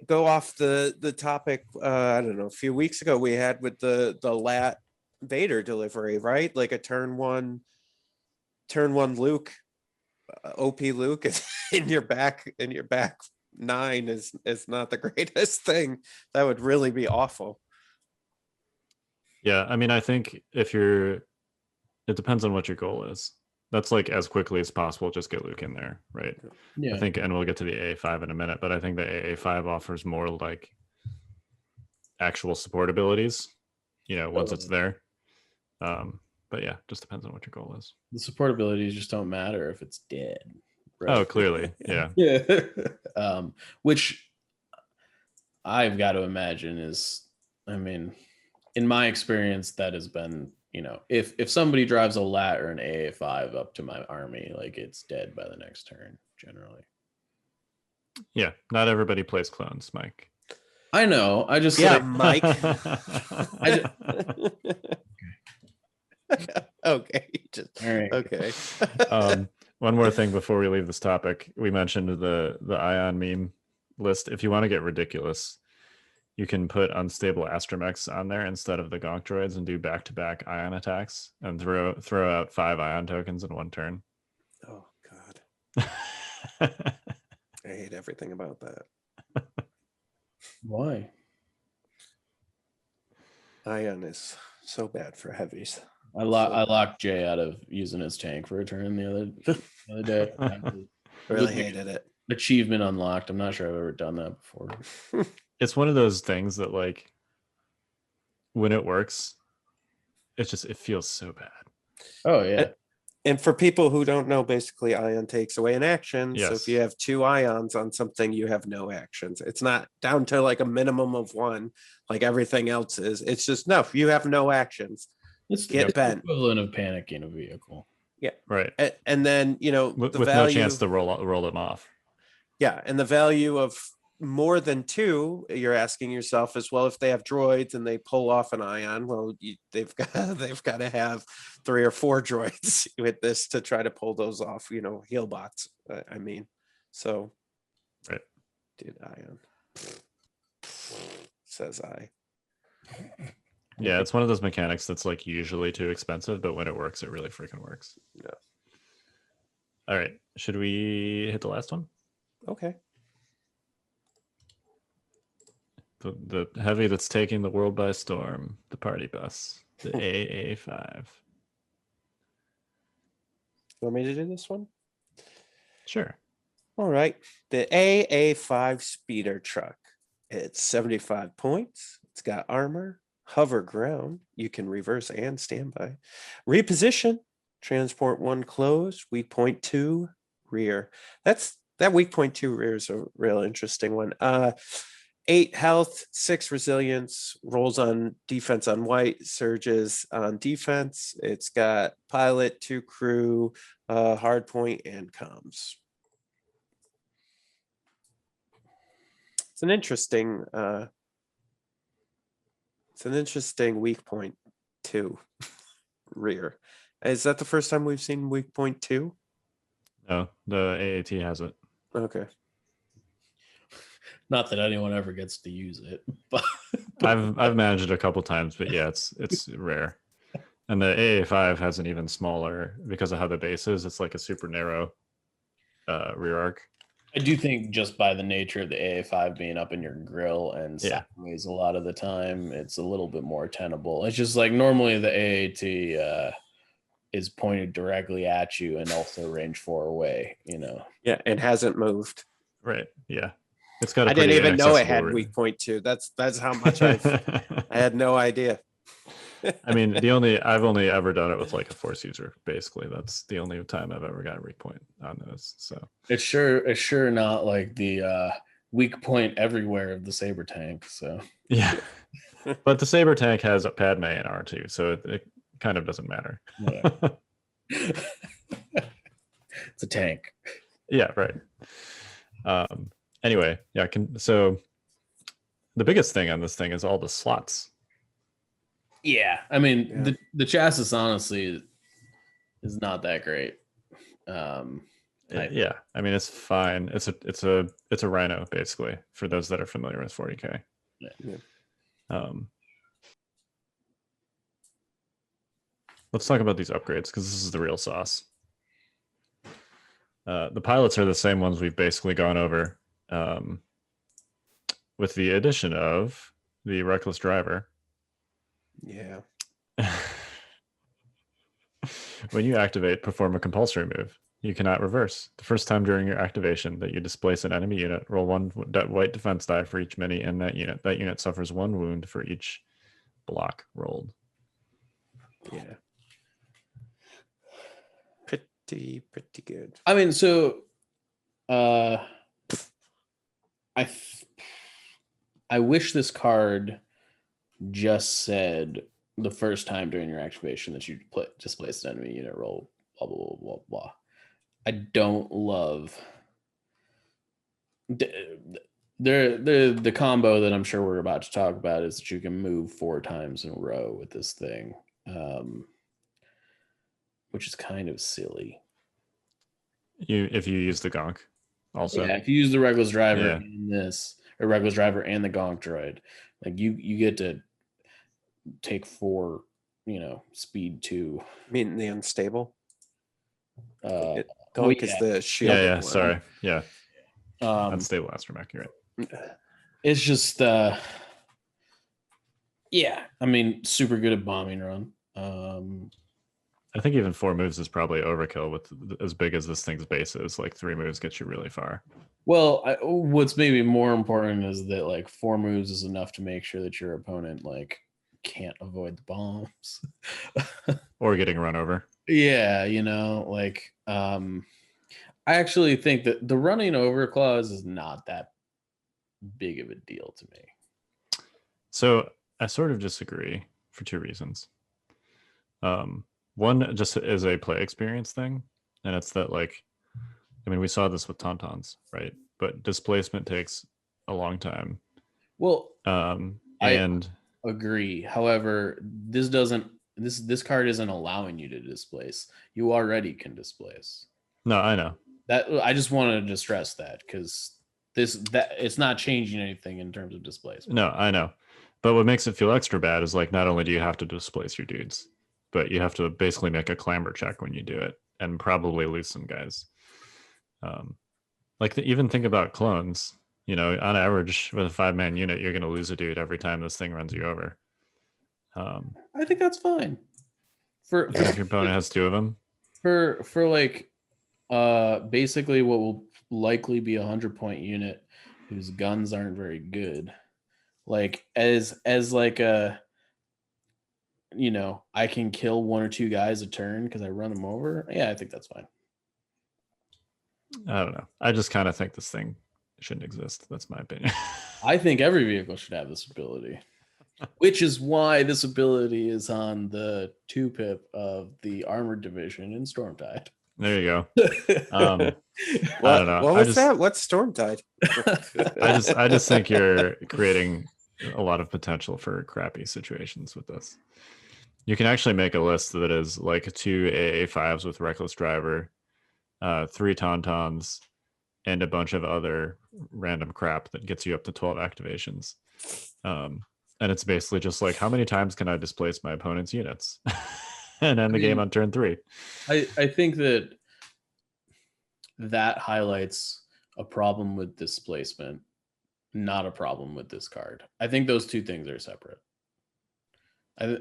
Speaker 4: go off the topic? I don't know. A few weeks ago, we had with the Lat Vader delivery, right? Like a turn one Luke, OP Luke in your back 9 is not the greatest thing. That would really be awful.
Speaker 2: Yeah, I mean, I think it depends on what your goal is. That's like as quickly as possible, just get Luke in there, right?
Speaker 3: Yeah.
Speaker 2: I think, and we'll get to the AA5 in a minute, but I think the AA5 offers more like actual support abilities, once it's there. But yeah, just depends on what your goal is.
Speaker 3: The support abilities just don't matter if it's dead.
Speaker 2: Right? Oh, clearly. Yeah.
Speaker 3: Yeah. Which I've got to imagine is, I mean, in my experience, that has been, if somebody drives a Lat or an AA5 up to my army, like it's dead by the next turn, generally.
Speaker 2: Yeah, not everybody plays clones, Mike.
Speaker 3: I know. I just
Speaker 4: Mike. Okay.
Speaker 3: All right.
Speaker 4: Okay.
Speaker 2: One more thing before we leave this topic. We mentioned the Ion meme list. If you want to get ridiculous, you can put unstable astromechs on there instead of the gonk droids and do back-to-back Ion attacks and throw out 5 Ion tokens in one turn.
Speaker 4: Oh God. I hate everything about that.
Speaker 3: Why?
Speaker 4: Ion is so bad for heavies.
Speaker 3: I locked Jay out of using his tank for a turn the other day.
Speaker 4: Really hated it.
Speaker 3: Achievement unlocked. I'm not sure I've ever done that before.
Speaker 2: It's one of those things that, like, when it works, it feels so bad.
Speaker 3: Oh yeah.
Speaker 4: And for people who don't know, basically Ion takes away an action.
Speaker 2: Yes.
Speaker 4: So if you have 2 Ions on something, you have no actions. It's not down to like a minimum of 1, like everything else is. It's just no, you have no actions.
Speaker 3: It's
Speaker 4: Get bent.
Speaker 3: Equivalent of panicking a vehicle.
Speaker 4: Yeah.
Speaker 2: Right.
Speaker 4: And then,
Speaker 2: with
Speaker 4: the value,
Speaker 2: no chance to roll them off.
Speaker 4: Yeah, and the value of more than 2, you're asking yourself as well, if they have droids and they pull off an Ion, well, they've got to have 3 or 4 droids with this to try to pull those off. Heal bots. I mean, so
Speaker 2: right,
Speaker 4: dude, Ion says I.
Speaker 2: Yeah, it's one of those mechanics that's like usually too expensive, but when it works, it really freaking works.
Speaker 4: Yeah.
Speaker 2: All right, should we hit the last one?
Speaker 4: Okay.
Speaker 2: The heavy that's taking the world by storm, the party bus, the AA5.
Speaker 4: You want me to do this one?
Speaker 2: Sure.
Speaker 4: All right. The AA5 speeder truck. It's 75 points. It's got armor, hover ground. You can reverse and standby. Reposition, transport 1 close, weak point 2 rear. That weak point 2 rear is a real interesting one. 8 health, 6 resilience, rolls on defense on white, surges on defense. It's got pilot, 2 crew, hard point, and comms. It's an interesting weak point 2 rear. Is that the first time we've seen weak point 2?
Speaker 2: No, the AAT has it.
Speaker 4: Okay.
Speaker 3: Not that anyone ever gets to use it, but
Speaker 2: I've managed it a couple times, but yeah, it's rare. And the AA5 has an even smaller, because of how the base is. It's like a super narrow rear arc.
Speaker 3: I do think just by the nature of the AA5 being up in your grill and sideways a lot of the time, it's a little bit more tenable. It's just like normally the AAT is pointed directly at you and also range 4 away,
Speaker 4: Yeah, it hasn't moved.
Speaker 2: Right. Yeah. It's got.
Speaker 4: I didn't even know it had weak point 2. That's how much I had no idea.
Speaker 2: I mean, I've only ever done it with like a force user. Basically, that's the only time I've ever got a weak point on those. So
Speaker 3: it's sure not like the weak point everywhere of the Saber tank. So
Speaker 2: yeah. But the Saber tank has a Padme and R2, so it kind of doesn't matter.
Speaker 3: Whatever. It's a tank.
Speaker 2: Yeah, right. Anyway, yeah. So the biggest thing on this thing is all the slots.
Speaker 3: Yeah, I mean
Speaker 4: Yeah.
Speaker 3: the chassis honestly is not that great.
Speaker 2: Yeah, I mean it's fine. It's a Rhino basically for those that are familiar with 40K.
Speaker 3: Yeah.
Speaker 2: Let's talk about these upgrades because this is the real sauce. The pilots are the same ones we've basically gone over, with the addition of the reckless driver.
Speaker 4: Yeah.
Speaker 2: When you activate, perform a compulsory move. You cannot reverse. The first time during your activation that you displace an enemy unit, roll one white defense die for each mini in that unit. That unit suffers 1 wound for each block rolled.
Speaker 4: Yeah. Pretty good.
Speaker 3: I mean, so I wish this card just said the first time during your activation that you displace an enemy unit, roll blah blah blah blah blah. I don't love the combo that I'm sure we're about to talk about is that you can move 4 times in a row with this thing, which is kind of silly.
Speaker 2: If you use the gonk, also.
Speaker 3: Yeah, if you use the Reckless Driver
Speaker 2: Yeah.
Speaker 3: in this, or Reckless Driver and the Gonk Droid, like you get to take 4, speed 2.
Speaker 4: Meaning the unstable.
Speaker 3: Uh,
Speaker 4: Gonk is the shield.
Speaker 2: Yeah.
Speaker 4: one.
Speaker 2: Sorry. Yeah.
Speaker 3: um,
Speaker 2: Unstable astromech. You're right.
Speaker 3: it's just, yeah. I mean, super good at bombing run.
Speaker 2: I think even 4 moves is probably overkill with as big as this thing's base is. Like 3 moves gets you really far.
Speaker 3: Well, what's maybe more important is that like 4 moves is enough to make sure that your opponent like can't avoid the bombs
Speaker 2: or getting run over.
Speaker 3: Yeah, I actually think that the running over clause is not that big of a deal to me.
Speaker 2: So I sort of disagree for 2 reasons. One just is a play experience thing, and it's that we saw this with Tauntauns, right? But displacement takes a long time.
Speaker 3: Well,
Speaker 2: and
Speaker 3: I agree. However, this card isn't allowing you to displace. You already can displace.
Speaker 2: No, I know.
Speaker 3: That I just wanted to stress that because it's not changing anything in terms of displacement.
Speaker 2: No, I know. But what makes it feel extra bad is not only do you have to displace your dudes, but you have to basically make a clamber check when you do it and probably lose some guys. Even think about clones. On average, with a 5-man unit, you're going to lose a dude every time this thing runs you over.
Speaker 3: I think that's fine.
Speaker 2: If your opponent has 2 of them.
Speaker 3: For basically what will likely be a 100-point unit whose guns aren't very good. I can kill 1 or 2 guys a turn because I run them over. Yeah, I think that's fine.
Speaker 2: I don't know. I just kind of think this thing shouldn't exist. That's my opinion.
Speaker 3: I think every vehicle should have this ability, which is why this ability is on the 2-pip of the armored division in Stormtide.
Speaker 2: There you go. I don't know.
Speaker 4: What was that? What's Stormtide?
Speaker 2: I just think you're creating a lot of potential for crappy situations with this. You can actually make a list that is 2 AA5s with Reckless Driver, 3 Tauntauns, and a bunch of other random crap that gets you up to 12 activations. And it's basically just how many times can I displace my opponent's units and end the game on turn 3?
Speaker 3: I think that highlights a problem with displacement, not a problem with this card. I think those 2 things are separate.
Speaker 2: I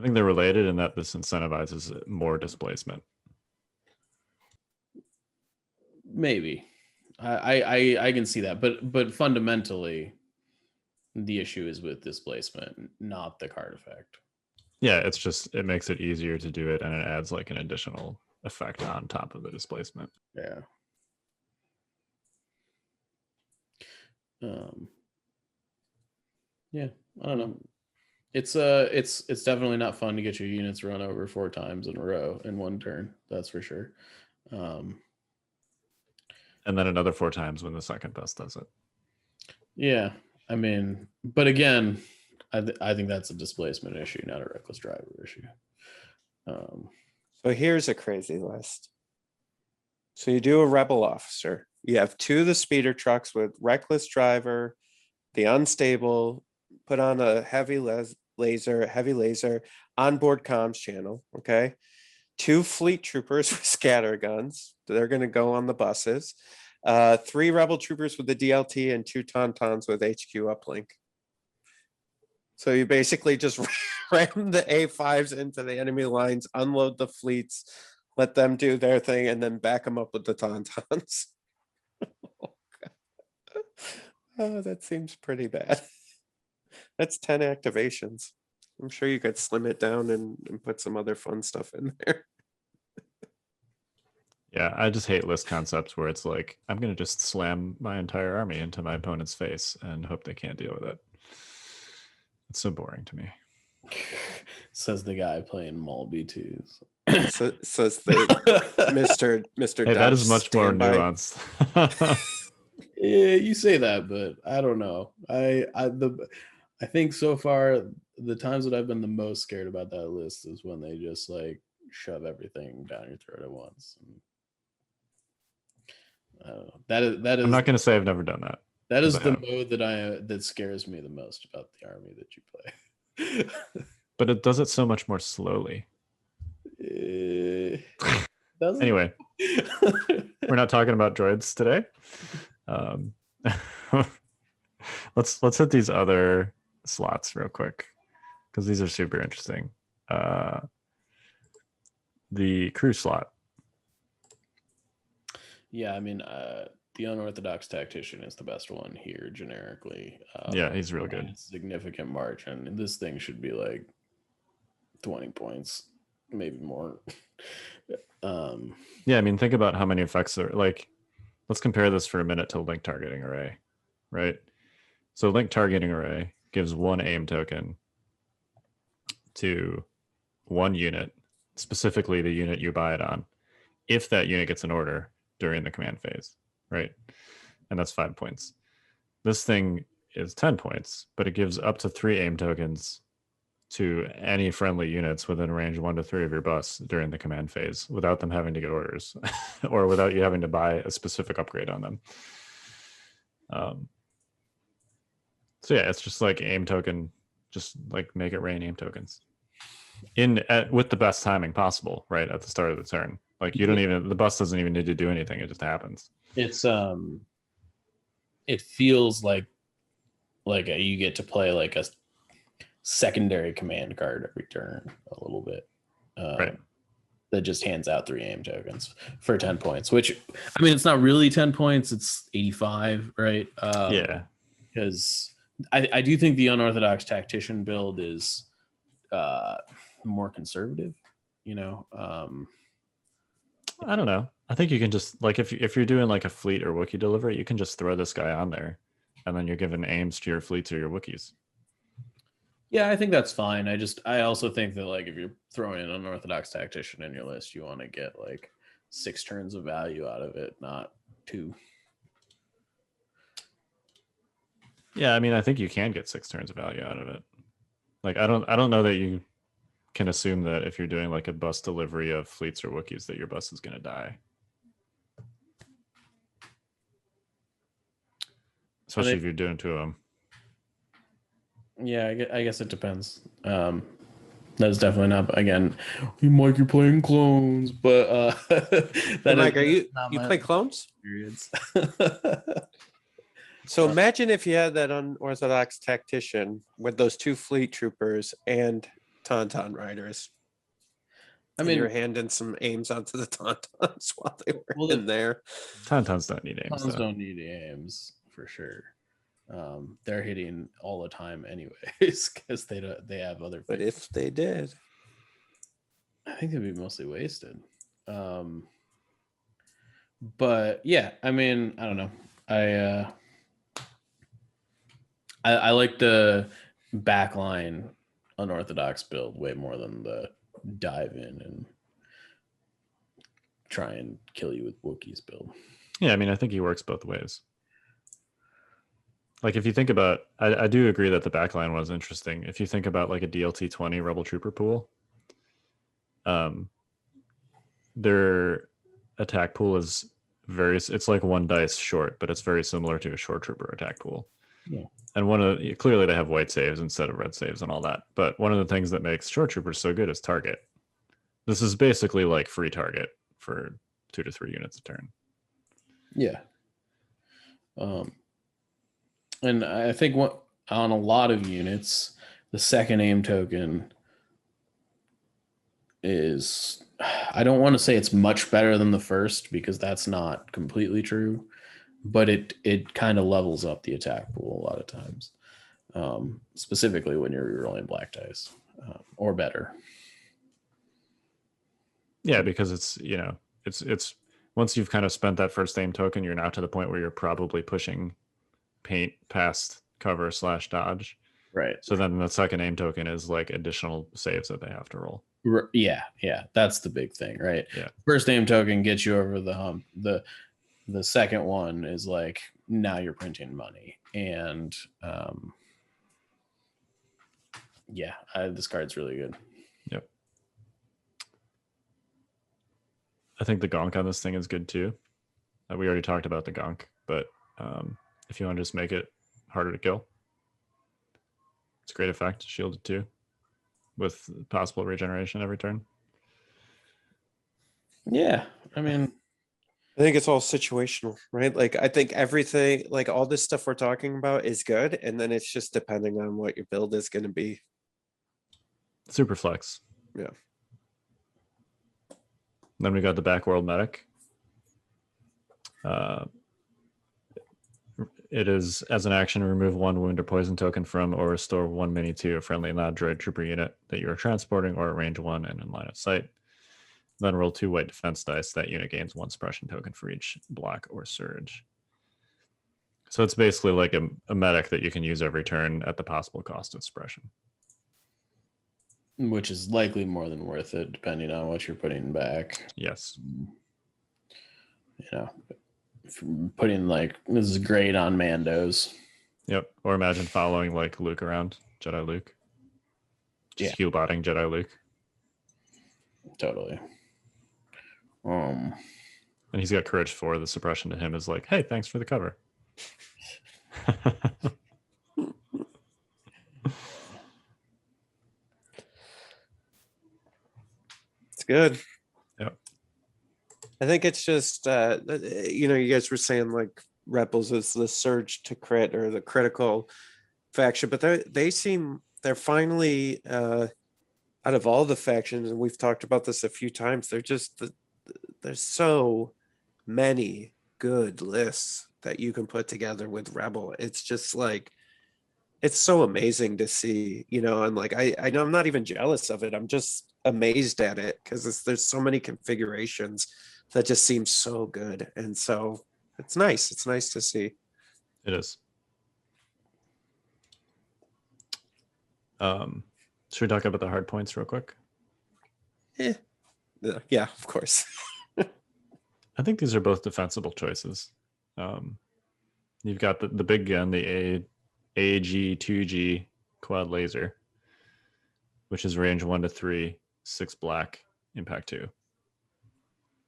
Speaker 2: think they're related in that this incentivizes more displacement.
Speaker 3: Maybe. I can see that, but fundamentally the issue is with displacement, not the card effect.
Speaker 2: Yeah, it's just it makes it easier to do it, and it adds an additional effect on top of the displacement.
Speaker 3: Yeah. Yeah, I don't know. It's definitely not fun to get your units run over 4 times in a row in one turn. That's for sure.
Speaker 2: And then another 4 times when the second bus does it.
Speaker 3: Yeah, I mean, but again, I think that's a displacement issue, not a reckless driver issue.
Speaker 4: So here's a crazy list. So you do a rebel officer. You have 2 of the speeder trucks with reckless driver, the unstable, put on a heavy laser, onboard comms channel. Okay. 2 fleet troopers with scatter guns. They're going to go on the buses. 3 rebel troopers with the DLT and 2 tauntauns with HQ uplink. So you basically just ram the A5s into the enemy lines, unload the fleets, let them do their thing, and then back them up with the tauntauns. Oh, that seems pretty bad. That's 10 activations. I'm sure you could slim it down and put some other fun stuff in there.
Speaker 2: Yeah, I just hate list concepts where it's like, I'm going to just slam my entire army into my opponent's face and hope they can't deal with it. It's so boring to me.
Speaker 3: Says the guy playing Mall B2s.
Speaker 4: Says the Mr.
Speaker 2: Hey, that
Speaker 4: Dodge
Speaker 2: is much more
Speaker 4: standby.
Speaker 2: nuanced.
Speaker 3: Yeah, you say that, but I don't know. I think so far the times that I've been the most scared about that list is when they just like shove everything down your throat at once. I don't know. That is.
Speaker 2: I'm not going to say I've never done that.
Speaker 3: That is
Speaker 2: I
Speaker 3: the
Speaker 2: have.
Speaker 3: mode that scares me the most about the army that you play.
Speaker 2: But it does it so much more slowly. Anyway, we're not talking about droids today. Let's hit these other slots real quick because these are super interesting. The crew slot.
Speaker 3: Yeah, I mean, the unorthodox tactician is the best one here generically.
Speaker 2: Yeah, he's real good.
Speaker 3: Significant margin, and this thing should be like 20 points, maybe more.
Speaker 2: Yeah, I mean, think about how many effects are like. Let's compare this for a minute to link targeting array, right? So link targeting array gives 1 aim token to 1 unit, specifically the unit you buy it on, if that unit gets an order during the command phase, right? And that's 5 points. This thing is 10 points, but it gives up to 3 aim tokens to any friendly units within range 1 to 3 of your bus during the command phase without them having to get orders or without you having to buy a specific upgrade on them. So yeah, it's just like aim token, just like make it rain aim tokens with the best timing possible, right at the start of the turn. Like you don't even, the bus doesn't even need to do anything; it just happens.
Speaker 3: It's it feels like you get to play like a secondary command card every turn a little bit.
Speaker 2: Right.
Speaker 3: That just hands out 3 aim tokens for 10 points, which I mean, it's not really 10 points. It's 85, right?
Speaker 2: Yeah.
Speaker 3: Because I do think the unorthodox tactician build is more conservative, you know?
Speaker 2: I don't know. I think you can just like if you're doing like a fleet or Wookiee delivery, you can just throw this guy on there, and then you're giving aims to your fleets or your Wookiees.
Speaker 3: Yeah, I think that's fine. I also think that like if you're throwing an unorthodox tactician in your list, you want to get like 6 turns of value out of it, not 2.
Speaker 2: Yeah, I mean, I think you can get 6 turns of value out of it. Like I don't know that you can assume that if you're doing like a bus delivery of fleets or Wookiees that your bus is going to die. Especially if you're doing 2 of them.
Speaker 3: Yeah, I guess it depends. That's definitely not. Again, Mike, you're playing clones, but
Speaker 4: Mike, you play clones?
Speaker 3: Periods.
Speaker 4: So imagine if you had that unorthodox tactician with those 2 fleet troopers and tauntaun riders. I mean, you're handing some aims onto the tauntauns while they were in there.
Speaker 2: Tauntauns don't need aims.
Speaker 3: Tauntauns don't need aims for sure. They're hitting all the time anyways because they have other.
Speaker 4: But if they did,
Speaker 3: I think they'd be mostly wasted. But yeah, I mean, I don't know. I like the backline unorthodox build way more than the dive in and try and kill you with Wookiees build.
Speaker 2: Yeah, I mean, I think he works both ways. Like if you think about, I do agree that the backline was interesting. If you think about like a DLT 20 Rebel Trooper pool, their attack pool is it's like one dice short, but it's very similar to a short trooper attack pool.
Speaker 3: Yeah.
Speaker 2: And clearly they have white saves instead of red saves and all that. But one of the things that makes short troopers so good is target. This is basically like free target for 2 to 3 units a turn.
Speaker 3: Yeah. And I think on a lot of units, the second aim token is, I don't want to say it's much better than the first because that's not completely true, but it kind of levels up the attack pool a lot of times, specifically when you're rerolling black dice or better.
Speaker 2: Yeah, because it's once you've kind of spent that first aim token, you're now to the point where you're probably pushing paint past cover / dodge.
Speaker 3: Right.
Speaker 2: So then the second aim token is like additional saves that they have to roll.
Speaker 3: Yeah, that's the big thing, right?
Speaker 2: Yeah.
Speaker 3: First aim token gets you over the hump. The second one is like, now you're printing money. And this card's really good.
Speaker 2: Yep. I think the gonk on this thing is good too. We already talked about the gonk, but if you want to just make it harder to kill, it's a great effect. Shielded too, with possible regeneration every turn.
Speaker 3: Yeah, I mean,
Speaker 4: I think it's all situational, right? Like I think everything, like all this stuff we're talking about is good, and then it's just depending on what your build is going to be.
Speaker 2: Super flex.
Speaker 4: Yeah.
Speaker 2: Then we got the Backworld Medic. It is, as an action, remove 1 wound or poison token from or restore 1 mini to a friendly non-droid trooper unit that you are transporting or at range 1 and in line of sight. Then roll 2 white defense dice. That unit gains 1 suppression token for each block or surge. So it's basically like a medic that you can use every turn at the possible cost of suppression.
Speaker 3: which is likely more than worth it, depending on what you're putting back.
Speaker 2: Yes.
Speaker 3: You know, putting like, this is great on Mandos.
Speaker 2: Yep. Or imagine following like Luke around, Jedi Luke. Just heal-botting Jedi Luke.
Speaker 3: Totally.
Speaker 2: And he's got Courage 4. The suppression to him is like, hey, thanks for the cover.
Speaker 4: It's good.
Speaker 2: Yep.
Speaker 4: I think it's just, you guys were saying like Rebels is the surge to crit or the critical faction, but they're finally, out of all the factions, and we've talked about this a few times, there's so many good lists that you can put together with Rebel. It's just like, it's so amazing to see, and like, I know I'm not even jealous of it. I'm just amazed at it because there's so many configurations that just seem so good. And so it's nice. It's nice to see.
Speaker 2: It is. Should we talk about the hard points real quick?
Speaker 4: Yeah, of course.
Speaker 2: I think these are both defensible choices. You've got the big gun, the AG2G quad laser, which is range 1 to 3, 6 black, impact 2.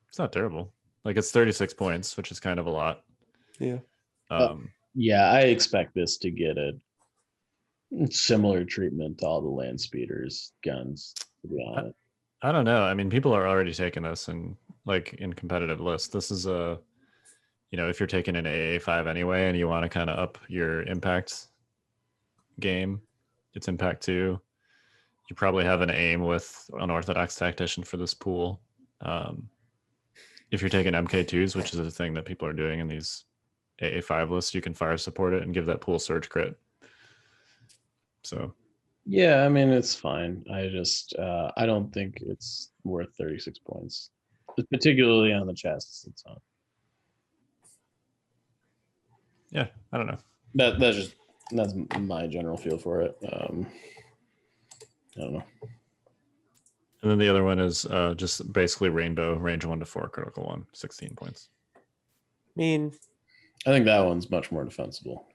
Speaker 2: It's not terrible. Like, it's 36 points, which is kind of a lot.
Speaker 4: Yeah.
Speaker 3: Yeah, I expect this to get a similar treatment to all the Landspeeders guns, to be honest.
Speaker 2: I don't know. I mean, people are already taking this and like in competitive lists. This is if you're taking an AA5 anyway and you want to kind of up your impact game, it's impact 2. You probably have an aim with unorthodox tactician for this pool. If you're taking MK2s, which is a thing that people are doing in these AA5 lists, you can fire support it and give that pool surge crit. So
Speaker 3: Yeah, I mean, it's fine. I just, I don't think it's worth 36 points, particularly on the chests it's on.
Speaker 2: yeah, I don't know.
Speaker 3: That's just That's my general feel for it. I don't know.
Speaker 2: And then the other one is just basically Rainbow, range 1 to 4, critical 1, 16 points.
Speaker 4: I mean,
Speaker 3: I think that one's much more defensible.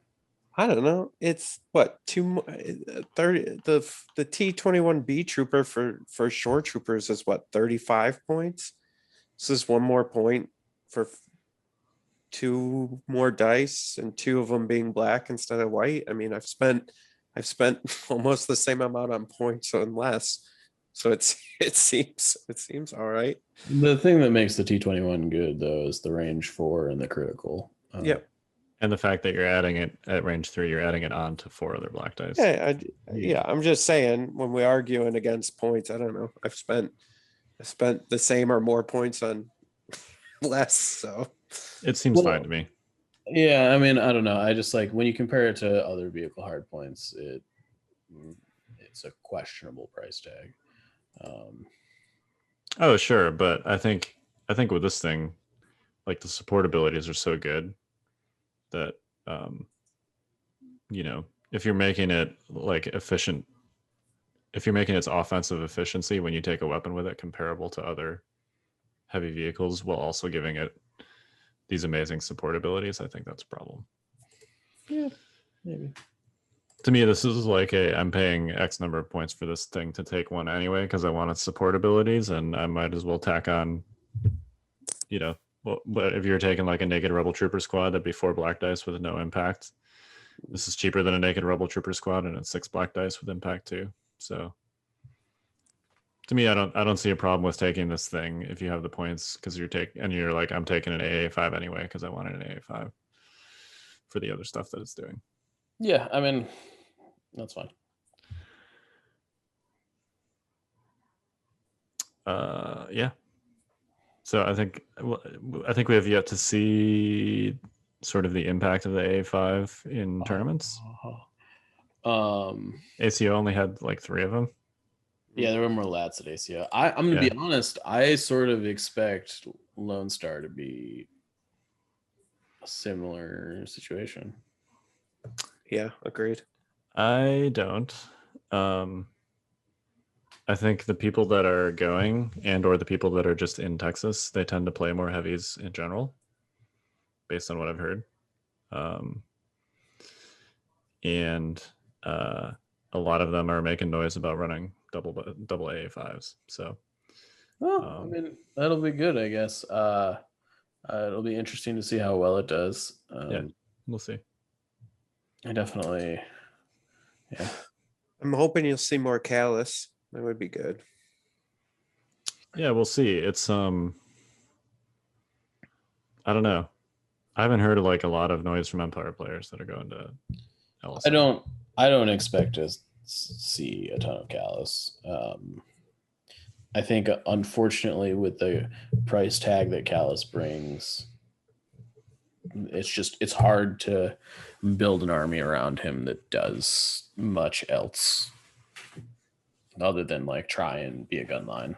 Speaker 4: I don't know. It's what 30. The T-21B trooper for shore troopers is what 35 points. This is one more point for 2 more dice, and 2 of them being black instead of white. I mean, I've spent almost the same amount on points and less. So it seems all right.
Speaker 3: The thing that makes the T-21 good though is the range 4 and the critical.
Speaker 4: Yep.
Speaker 2: And the fact that you're adding it at range 3, you're adding it on to 4 other black dice.
Speaker 4: Yeah, I'm just saying when we're arguing against points, I don't know. I spent the same or more points on less. So
Speaker 2: It seems fine to me.
Speaker 3: Yeah, I mean, I don't know. I just like when you compare it to other vehicle hard points, it's a questionable price tag.
Speaker 2: Oh, sure, but I think with this thing, like the support abilities are so good that if you're making it like efficient, if you're making its offensive efficiency when you take a weapon with it comparable to other heavy vehicles while also giving it these amazing support abilities, I think that's a problem.
Speaker 3: Yeah, maybe.
Speaker 2: To me, this is like I'm paying X number of points for this thing to take one anyway because I want its support abilities, and I might as well tack on, but if you're taking like a naked rebel trooper squad, that'd be 4 black dice with no impact. This is cheaper than a naked rebel trooper squad, and it's 6 black dice with impact too. So to me, I don't see a problem with taking this thing if you have the points because you're like, I'm taking an AA5 anyway because I wanted an AA5 for the other stuff that it's doing.
Speaker 3: Yeah, I mean, that's fine.
Speaker 2: Yeah. So I think we have yet to see sort of the impact of the AA5 in tournaments. ACO only had like 3 of them.
Speaker 3: Yeah, there were more lats at ACO. I'm going to be honest. I sort of expect Lone Star to be a similar situation.
Speaker 4: yeah, agreed.
Speaker 2: I don't. I think the people that are going or the people that are just in Texas, they tend to play more heavies in general, based on what I've heard. And a lot of them are making noise about running double AA5s. So,
Speaker 3: I mean, that'll be good, I guess. It'll be interesting to see how well it does.
Speaker 2: Yeah, we'll see.
Speaker 3: I definitely, yeah.
Speaker 4: I'm hoping you'll see more Callus. That would be good.
Speaker 2: Yeah, we'll see. It's I don't know. I haven't heard like a lot of noise from Empire players that are going to LSI.
Speaker 3: I don't expect to see a ton of Callus. I think unfortunately with the price tag that Callus brings, it's hard to build an army around him that does much else other than like try and be a gun line.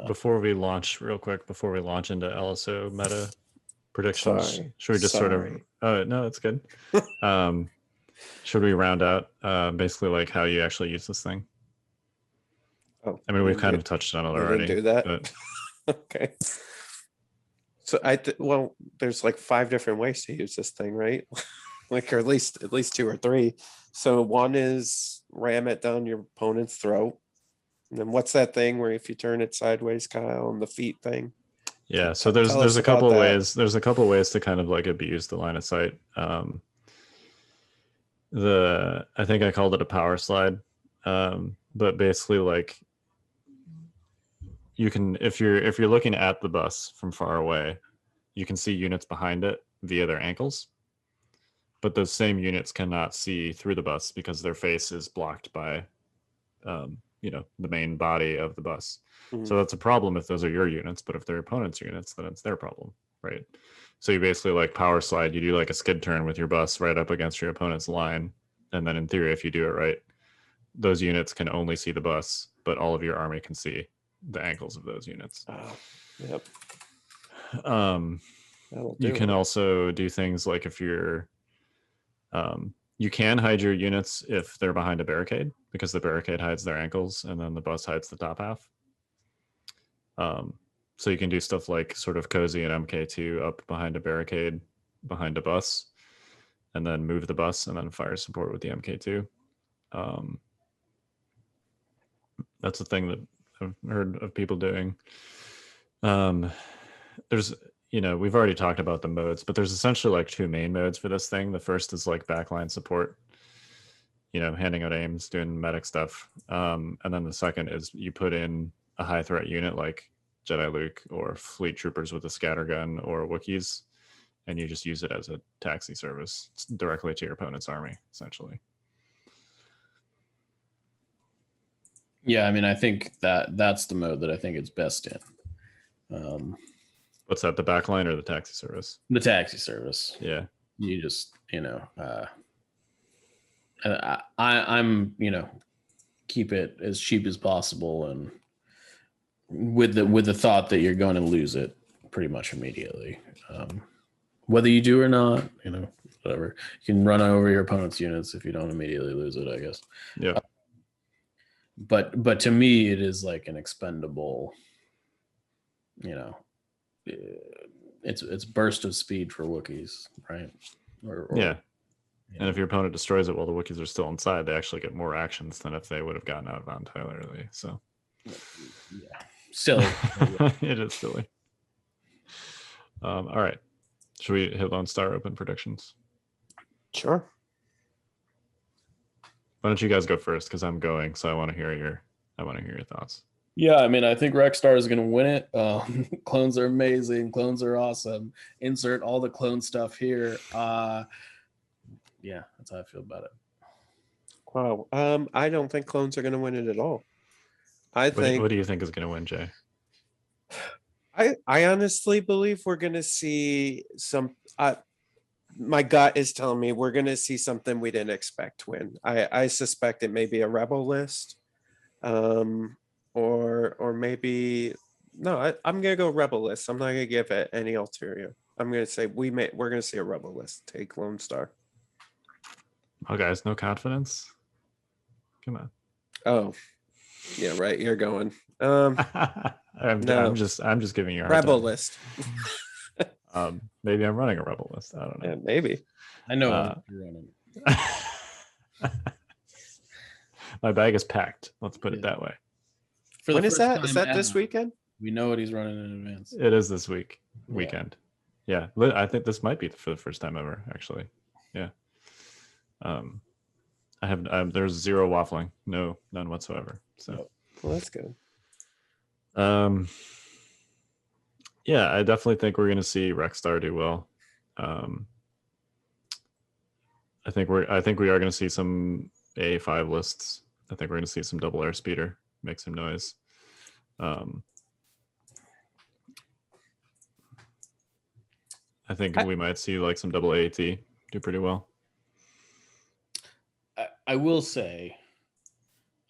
Speaker 2: Before we launch into LSO meta predictions, should we just sort of no, it's good. Should we round out basically like how you actually use this thing?
Speaker 4: Oh,
Speaker 2: I mean, we've kind of touched on it already.
Speaker 4: Do that.
Speaker 2: But...
Speaker 4: Okay. So well, there's like 5 different ways to use this thing, right? Like, or at least 2 or 3. So one is ram it down your opponent's throat. And then what's that thing where if you turn it sideways, Kyle, on the feet thing?
Speaker 2: Yeah, so there's a couple of ways. There's a couple of ways to kind of like abuse the line of sight. I think I called it a power slide, but basically like you can if you're looking at the bus from far away, you can see units behind it via their ankles, but those same units cannot see through the bus because their face is blocked by the main body of the bus. Mm-hmm. So that's a problem if those are your units, but if they're opponent's units, then it's their problem, right? So you basically like power slide, you do like a skid turn with your bus right up against your opponent's line, and then in theory, if you do it right, those units can only see the bus, but all of your army can see the ankles of those units.
Speaker 4: Yep.
Speaker 2: You can also do things like if you're You can hide your units if they're behind a barricade, because the barricade hides their ankles and then the bus hides the top half. So you can do stuff like sort of cozy an MK2 up behind a barricade, behind a bus, and then move the bus and then fire support with the MK2. That's a thing that I've heard of people doing. There's, we've already talked about the modes, but there's essentially like 2 main modes for this thing. The first is like backline support, handing out aims, doing medic stuff. And then the second is you put in a high threat unit like Jedi Luke or fleet troopers with a scattergun or Wookiees, and you just use it as a taxi service directly to your opponent's army, essentially.
Speaker 3: Yeah, I mean, I think that's the mode that I think it's best in.
Speaker 2: What's that, the backline or the taxi service?
Speaker 3: The taxi service.
Speaker 2: Yeah.
Speaker 3: You just, I'm, keep it as cheap as possible, and with the thought that you're going to lose it pretty much immediately. Whether you do or not, whatever. You can run over your opponent's units if you don't immediately lose it, I guess.
Speaker 2: Yeah.
Speaker 3: But to me, it is like an expendable, it's burst of speed for Wookiees, right?
Speaker 2: Yeah. And if your opponent destroys it while the Wookiees are still inside, they actually get more actions than if they would have gotten out voluntarily. So,
Speaker 3: yeah, silly.
Speaker 2: It is silly. All right, should we hit Lone Star open predictions?
Speaker 4: Sure.
Speaker 2: Why don't you guys go first? Because I'm going, so I want to hear your thoughts.
Speaker 3: Yeah, I mean, I think Rexstar is going to win it. Clones are amazing. Clones are awesome. Insert all the clone stuff here. Yeah, that's how I feel about it.
Speaker 4: Wow. I don't think clones are going to win it at all. What
Speaker 2: do you think is going to win, Jay?
Speaker 4: I honestly believe we're going to see some. My gut is telling me we're going to see something we didn't expect win. I suspect it may be a rebel list, or maybe no. I'm going to go rebel list. I'm not going to give it any ulterior. I'm going to say we're going to see a rebel list take Lone Star.
Speaker 2: Oh, guys, no confidence. Come on.
Speaker 4: Oh, yeah, right. You're going.
Speaker 2: I'm just giving you a hard
Speaker 4: rebel
Speaker 2: time.
Speaker 4: List.
Speaker 2: Maybe I'm running a rebel list. I don't know.
Speaker 4: Yeah, maybe.
Speaker 3: I know you're running.
Speaker 2: My bag is packed. Let's put it that way.
Speaker 4: When is that? Is that this weekend?
Speaker 3: We know what he's running in advance.
Speaker 2: It is this weekend. Yeah, I think this might be for the first time ever, actually. Yeah. I have there's zero waffling, none whatsoever. So
Speaker 4: well, that's good.
Speaker 2: Yeah, I definitely think we're going to see Rexstar do well. I think we are going to see some A5 lists. I think we're going to see some double Airspeeder make some noise. I think we might see like some double AAT do pretty well.
Speaker 3: I will say,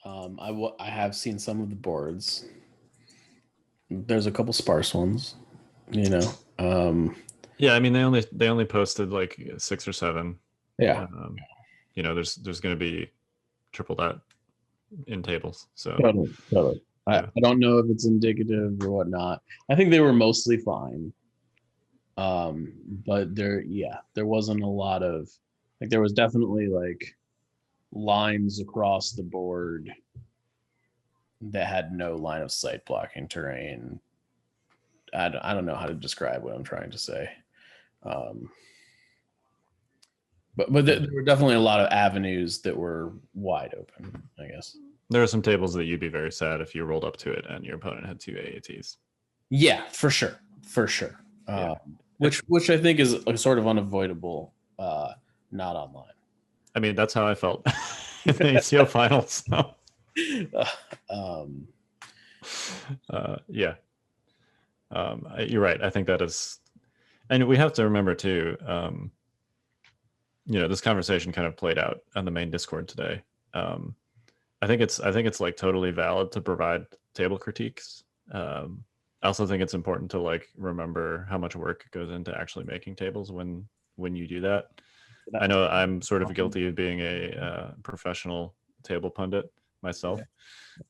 Speaker 3: I have seen some of the boards. There's a couple sparse ones, Yeah,
Speaker 2: I mean they only posted like 6 or 7.
Speaker 3: Yeah.
Speaker 2: There's going to be triple that in tables. So
Speaker 3: totally. I don't know if it's indicative or whatnot. I think they were mostly fine. But there wasn't a lot of there was definitely like lines across the board that had no line of sight blocking terrain. I don't know how to describe what I'm trying to say. But there were definitely a lot of avenues that were wide open, I guess.
Speaker 2: There are some tables that you'd be very sad if you rolled up to it and your opponent had 2 AATs.
Speaker 3: Yeah, for sure. Yeah. Which I think is a sort of unavoidable, not online.
Speaker 2: I mean, that's how I felt in the ACO finals. So. Yeah. You're right. I think that is, and we have to remember too. This conversation kind of played out on the main Discord today. I think it's like totally valid to provide table critiques. I also think it's important to like remember how much work goes into actually making tables when you do that. I know I'm sort of guilty of being a professional table pundit myself.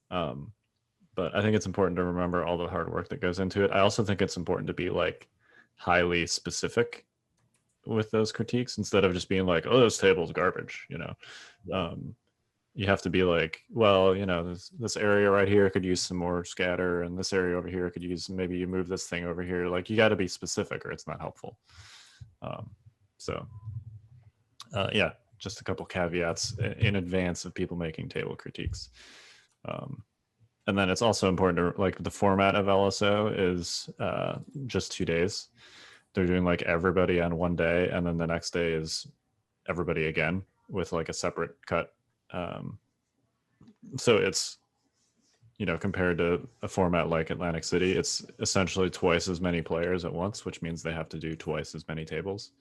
Speaker 2: But I think it's important to remember all the hard work that goes into it. I also think it's important to be like highly specific with those critiques instead of just being like, oh, this table's garbage, you know. You have to be like, well, you know, this area right here could use some more scatter, and this area over here could use, maybe you move this thing over here. Like, you got to be specific or it's not helpful. Yeah, just a couple caveats in advance of people making table critiques. And then it's also important to, like, the format of LSO is just 2 days. They're doing like everybody on one day, and then the next day is everybody again with like a separate cut. So it's, you know, compared to a format like Atlantic City, it's essentially twice as many players at once, which means they have to do twice as many tables.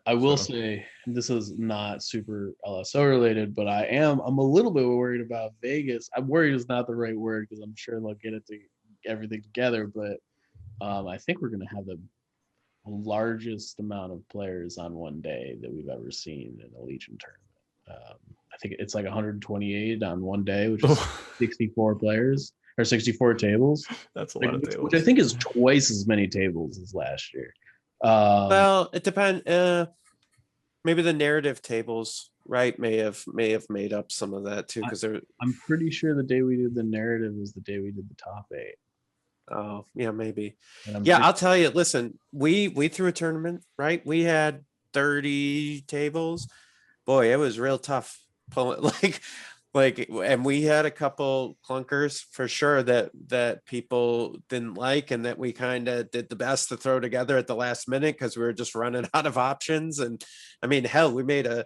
Speaker 3: I will say, this is not super LSO related, but I'm a little bit worried about Vegas. I'm worried is not the right word, because I'm sure they'll get everything together, but I think we're going to have the largest amount of players on one day that we've ever seen in a Legion tournament. I think it's like 128 on one day, which is 64 players or 64 tables.
Speaker 2: That's a lot of tables.
Speaker 3: Which I think is twice as many tables as last year.
Speaker 4: Well, it depends. Maybe the narrative tables, right, may have made up some of that too, because
Speaker 3: I'm pretty sure the day we did the narrative was the day we did the top 8.
Speaker 4: Oh, yeah, maybe. Yeah, I'll tell you, listen, we threw a tournament, right? We had 30 tables. Boy, it was real tough pulling, and we had a couple clunkers for sure that people didn't like, and that we kind of did the best to throw together at the last minute because we were just running out of options. And I mean, hell, we made a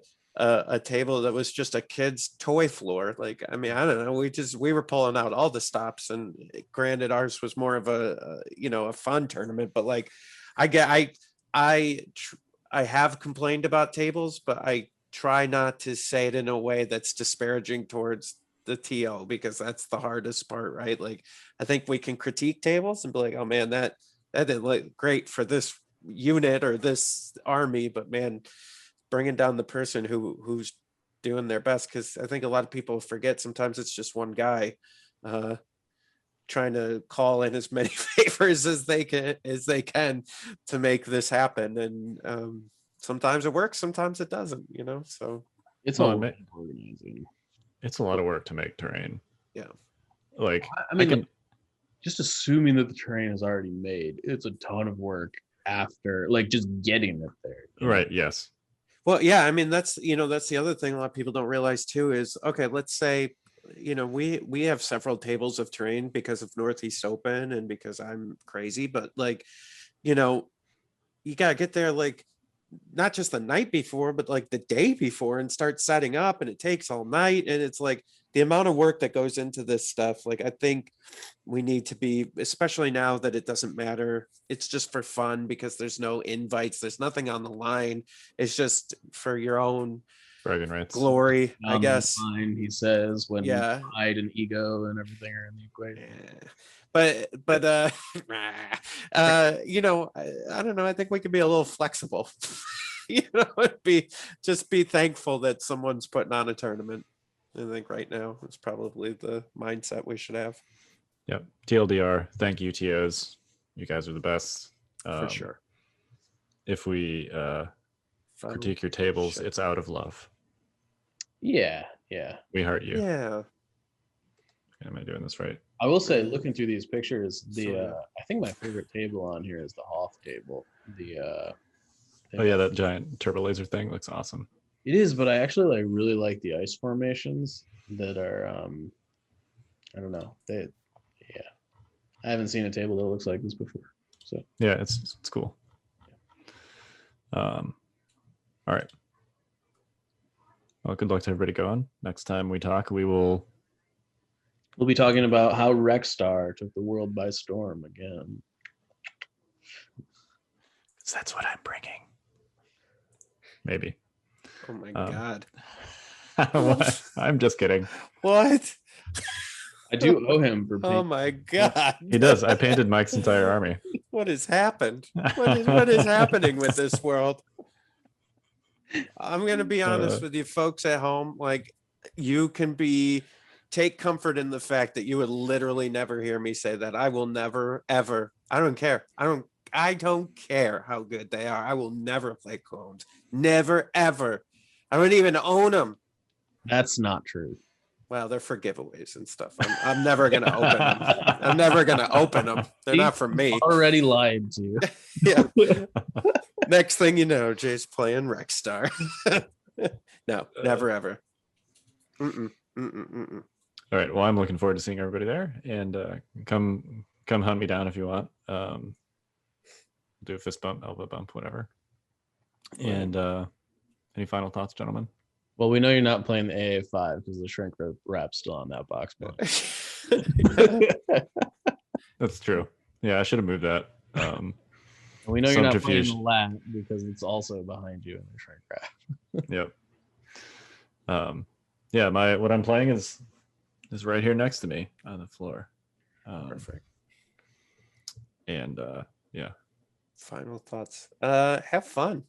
Speaker 4: table that was just a kid's toy floor. Like, I mean, I don't know. We were pulling out all the stops, and granted, ours was more of a fun tournament, but like, I have complained about tables, but I try not to say it in a way that's disparaging towards the TO, because that's the hardest part, right? Like, I think we can critique tables and be like, oh man, that didn't look great for this unit or this army, but man, bringing down the person who's doing their best, because I think a lot of people forget sometimes it's just one guy trying to call in as many favors as they can to make this happen. And sometimes it works, sometimes it doesn't, you know. So
Speaker 3: it's organizing.
Speaker 2: It's a lot of work to make terrain.
Speaker 4: Yeah,
Speaker 2: like,
Speaker 3: I mean, just assuming that the terrain is already made, it's a ton of work after, like, just getting it there.
Speaker 2: Right. Yes.
Speaker 4: Well, yeah, I mean, that's the other thing a lot of people don't realize too is, okay, let's say, you know, we have several tables of terrain because of Northeast Open and because I'm crazy, but like, you know, you got to get there, like, not just the night before, but like the day before, and start setting up, and it takes all night. And it's like the amount of work that goes into this stuff. Like, I think we need to be, especially now that it doesn't matter. It's just for fun because there's no invites. There's nothing on the line. It's just for your own
Speaker 2: bragging rights,
Speaker 4: glory, I guess.
Speaker 3: Line, he says, when pride and ego and everything are in the equation.
Speaker 4: Yeah. But you know, I don't know. I think we could be a little flexible. You know, be thankful that someone's putting on a tournament. I think right now it's probably the mindset we should have.
Speaker 2: Yep. TLDR. Thank you, TOs. You guys are the best.
Speaker 4: For sure.
Speaker 2: If we critique your tables, it's out of love.
Speaker 3: Yeah.
Speaker 2: We heart you.
Speaker 4: Yeah.
Speaker 2: Am I doing this right?
Speaker 3: I will say, looking through these pictures, I think my favorite table on here is the Hoth table.
Speaker 2: Oh yeah, that giant turbo laser thing looks awesome.
Speaker 3: It is, but I actually really like the ice formations that are I don't know. I haven't seen a table that looks like this before. So
Speaker 2: yeah, it's cool. All right. Well, good luck to everybody going. Next time we talk, we'll
Speaker 3: be talking about how Rexstar took the world by storm again.
Speaker 2: That's what I'm bringing. Maybe.
Speaker 4: Oh my God.
Speaker 2: What? I'm just kidding.
Speaker 4: What?
Speaker 3: I do owe him for
Speaker 4: Oh
Speaker 3: painting.
Speaker 4: my god.
Speaker 2: He does. I painted Mike's entire army.
Speaker 4: What has happened? What is happening with this world? I'm gonna be honest with you folks at home. Like, you can take comfort in the fact that you would literally never hear me say that. I will never, ever. I don't care. I don't care how good they are. I will never play clones. Never, ever. I don't even own them.
Speaker 3: That's not true.
Speaker 4: Well, they're for giveaways and stuff. I'm never going to open them. I'm never going to open them. They're not for me.
Speaker 3: Already lied to you.
Speaker 4: Yeah. Next thing you know, Jay's playing Rexstar. No, never, ever. Mm-mm, mm-mm, mm-mm.
Speaker 2: All right. Well, I'm looking forward to seeing everybody there, and come hunt me down if you want. Do a fist bump, elbow bump, whatever. And any final thoughts, gentlemen?
Speaker 3: Well, we know you're not playing the AA5 because the shrink wrap's still on that box. But
Speaker 2: That's true. Yeah, I should have moved that.
Speaker 3: we know you're
Speaker 2: Some
Speaker 3: not
Speaker 2: confusion.
Speaker 3: playing the lat because it's also behind you in the shrink wrap.
Speaker 2: Yep. Yeah, what I'm playing is right here next to me on the floor.
Speaker 4: Perfect.
Speaker 2: And yeah.
Speaker 4: Final thoughts. Have fun,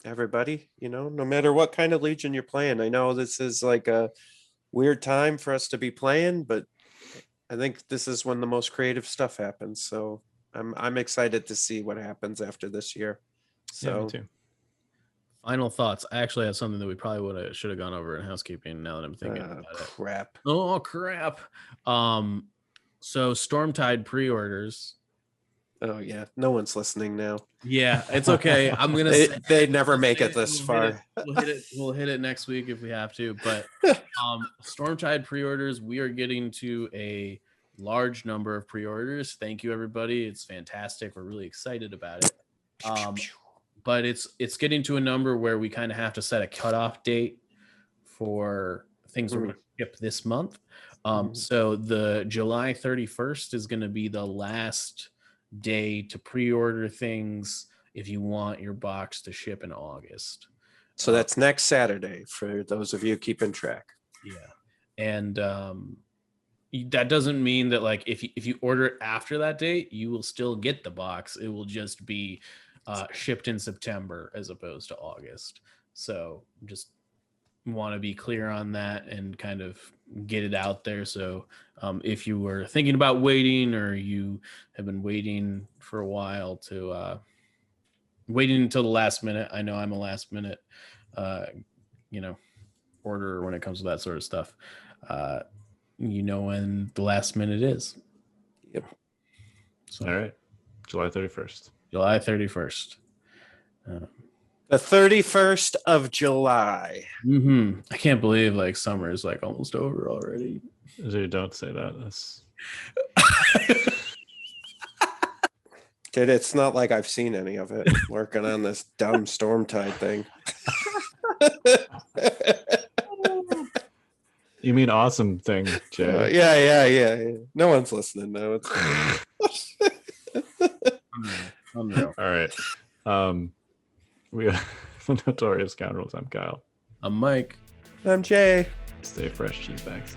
Speaker 4: everybody. No matter what kind of Legion you're playing. I know this is like a weird time for us to be playing, but I think this is when the most creative stuff happens. So I'm excited to see what happens after this year.
Speaker 2: Yeah,
Speaker 4: So
Speaker 2: me too.
Speaker 3: Final thoughts. I actually have something that we probably should have gone over in housekeeping. Now that I'm thinking about it.
Speaker 4: crap.
Speaker 3: Oh crap. So Stormtide pre-orders.
Speaker 4: Oh yeah, no one's listening now.
Speaker 3: Yeah, it's okay. I'm gonna.
Speaker 4: They never make it this far.
Speaker 3: We'll hit it next week if we have to. But Stormtide pre-orders, we are getting to a large number of pre-orders. Thank you, everybody. It's fantastic. We're really excited about it. But it's getting to a number where we kind of have to set a cutoff date for things we're going to ship this month. So the July 31st is going to be the last day to pre-order things if you want your box to ship in August.
Speaker 4: So that's next Saturday for those of you keeping track.
Speaker 3: Yeah. And that doesn't mean that like if you order it after that date, you will still get the box. It will just be shipped in September as opposed to August. So just want to be clear on that and kind of get it out there. So if you were thinking about waiting, or you have been waiting for a while to waiting until the last minute, I know I'm a last minute order when it comes to that sort of stuff. When the last minute is.
Speaker 4: Yep.
Speaker 3: So
Speaker 2: All right. July 31st.
Speaker 3: July 31st.
Speaker 4: The 31st of July.
Speaker 3: I can't believe like summer is like almost over already.
Speaker 2: Dude, don't say that. That's
Speaker 4: Dude, it's not like I've seen any of it working on this dumb Stormtide thing.
Speaker 2: You mean awesome thing, Jay?
Speaker 4: Yeah. No one's listening now.
Speaker 2: All right. We are the Notorious Scoundrels. I'm Kyle.
Speaker 3: I'm Mike.
Speaker 4: I'm Jay.
Speaker 2: Stay fresh, cheese bags.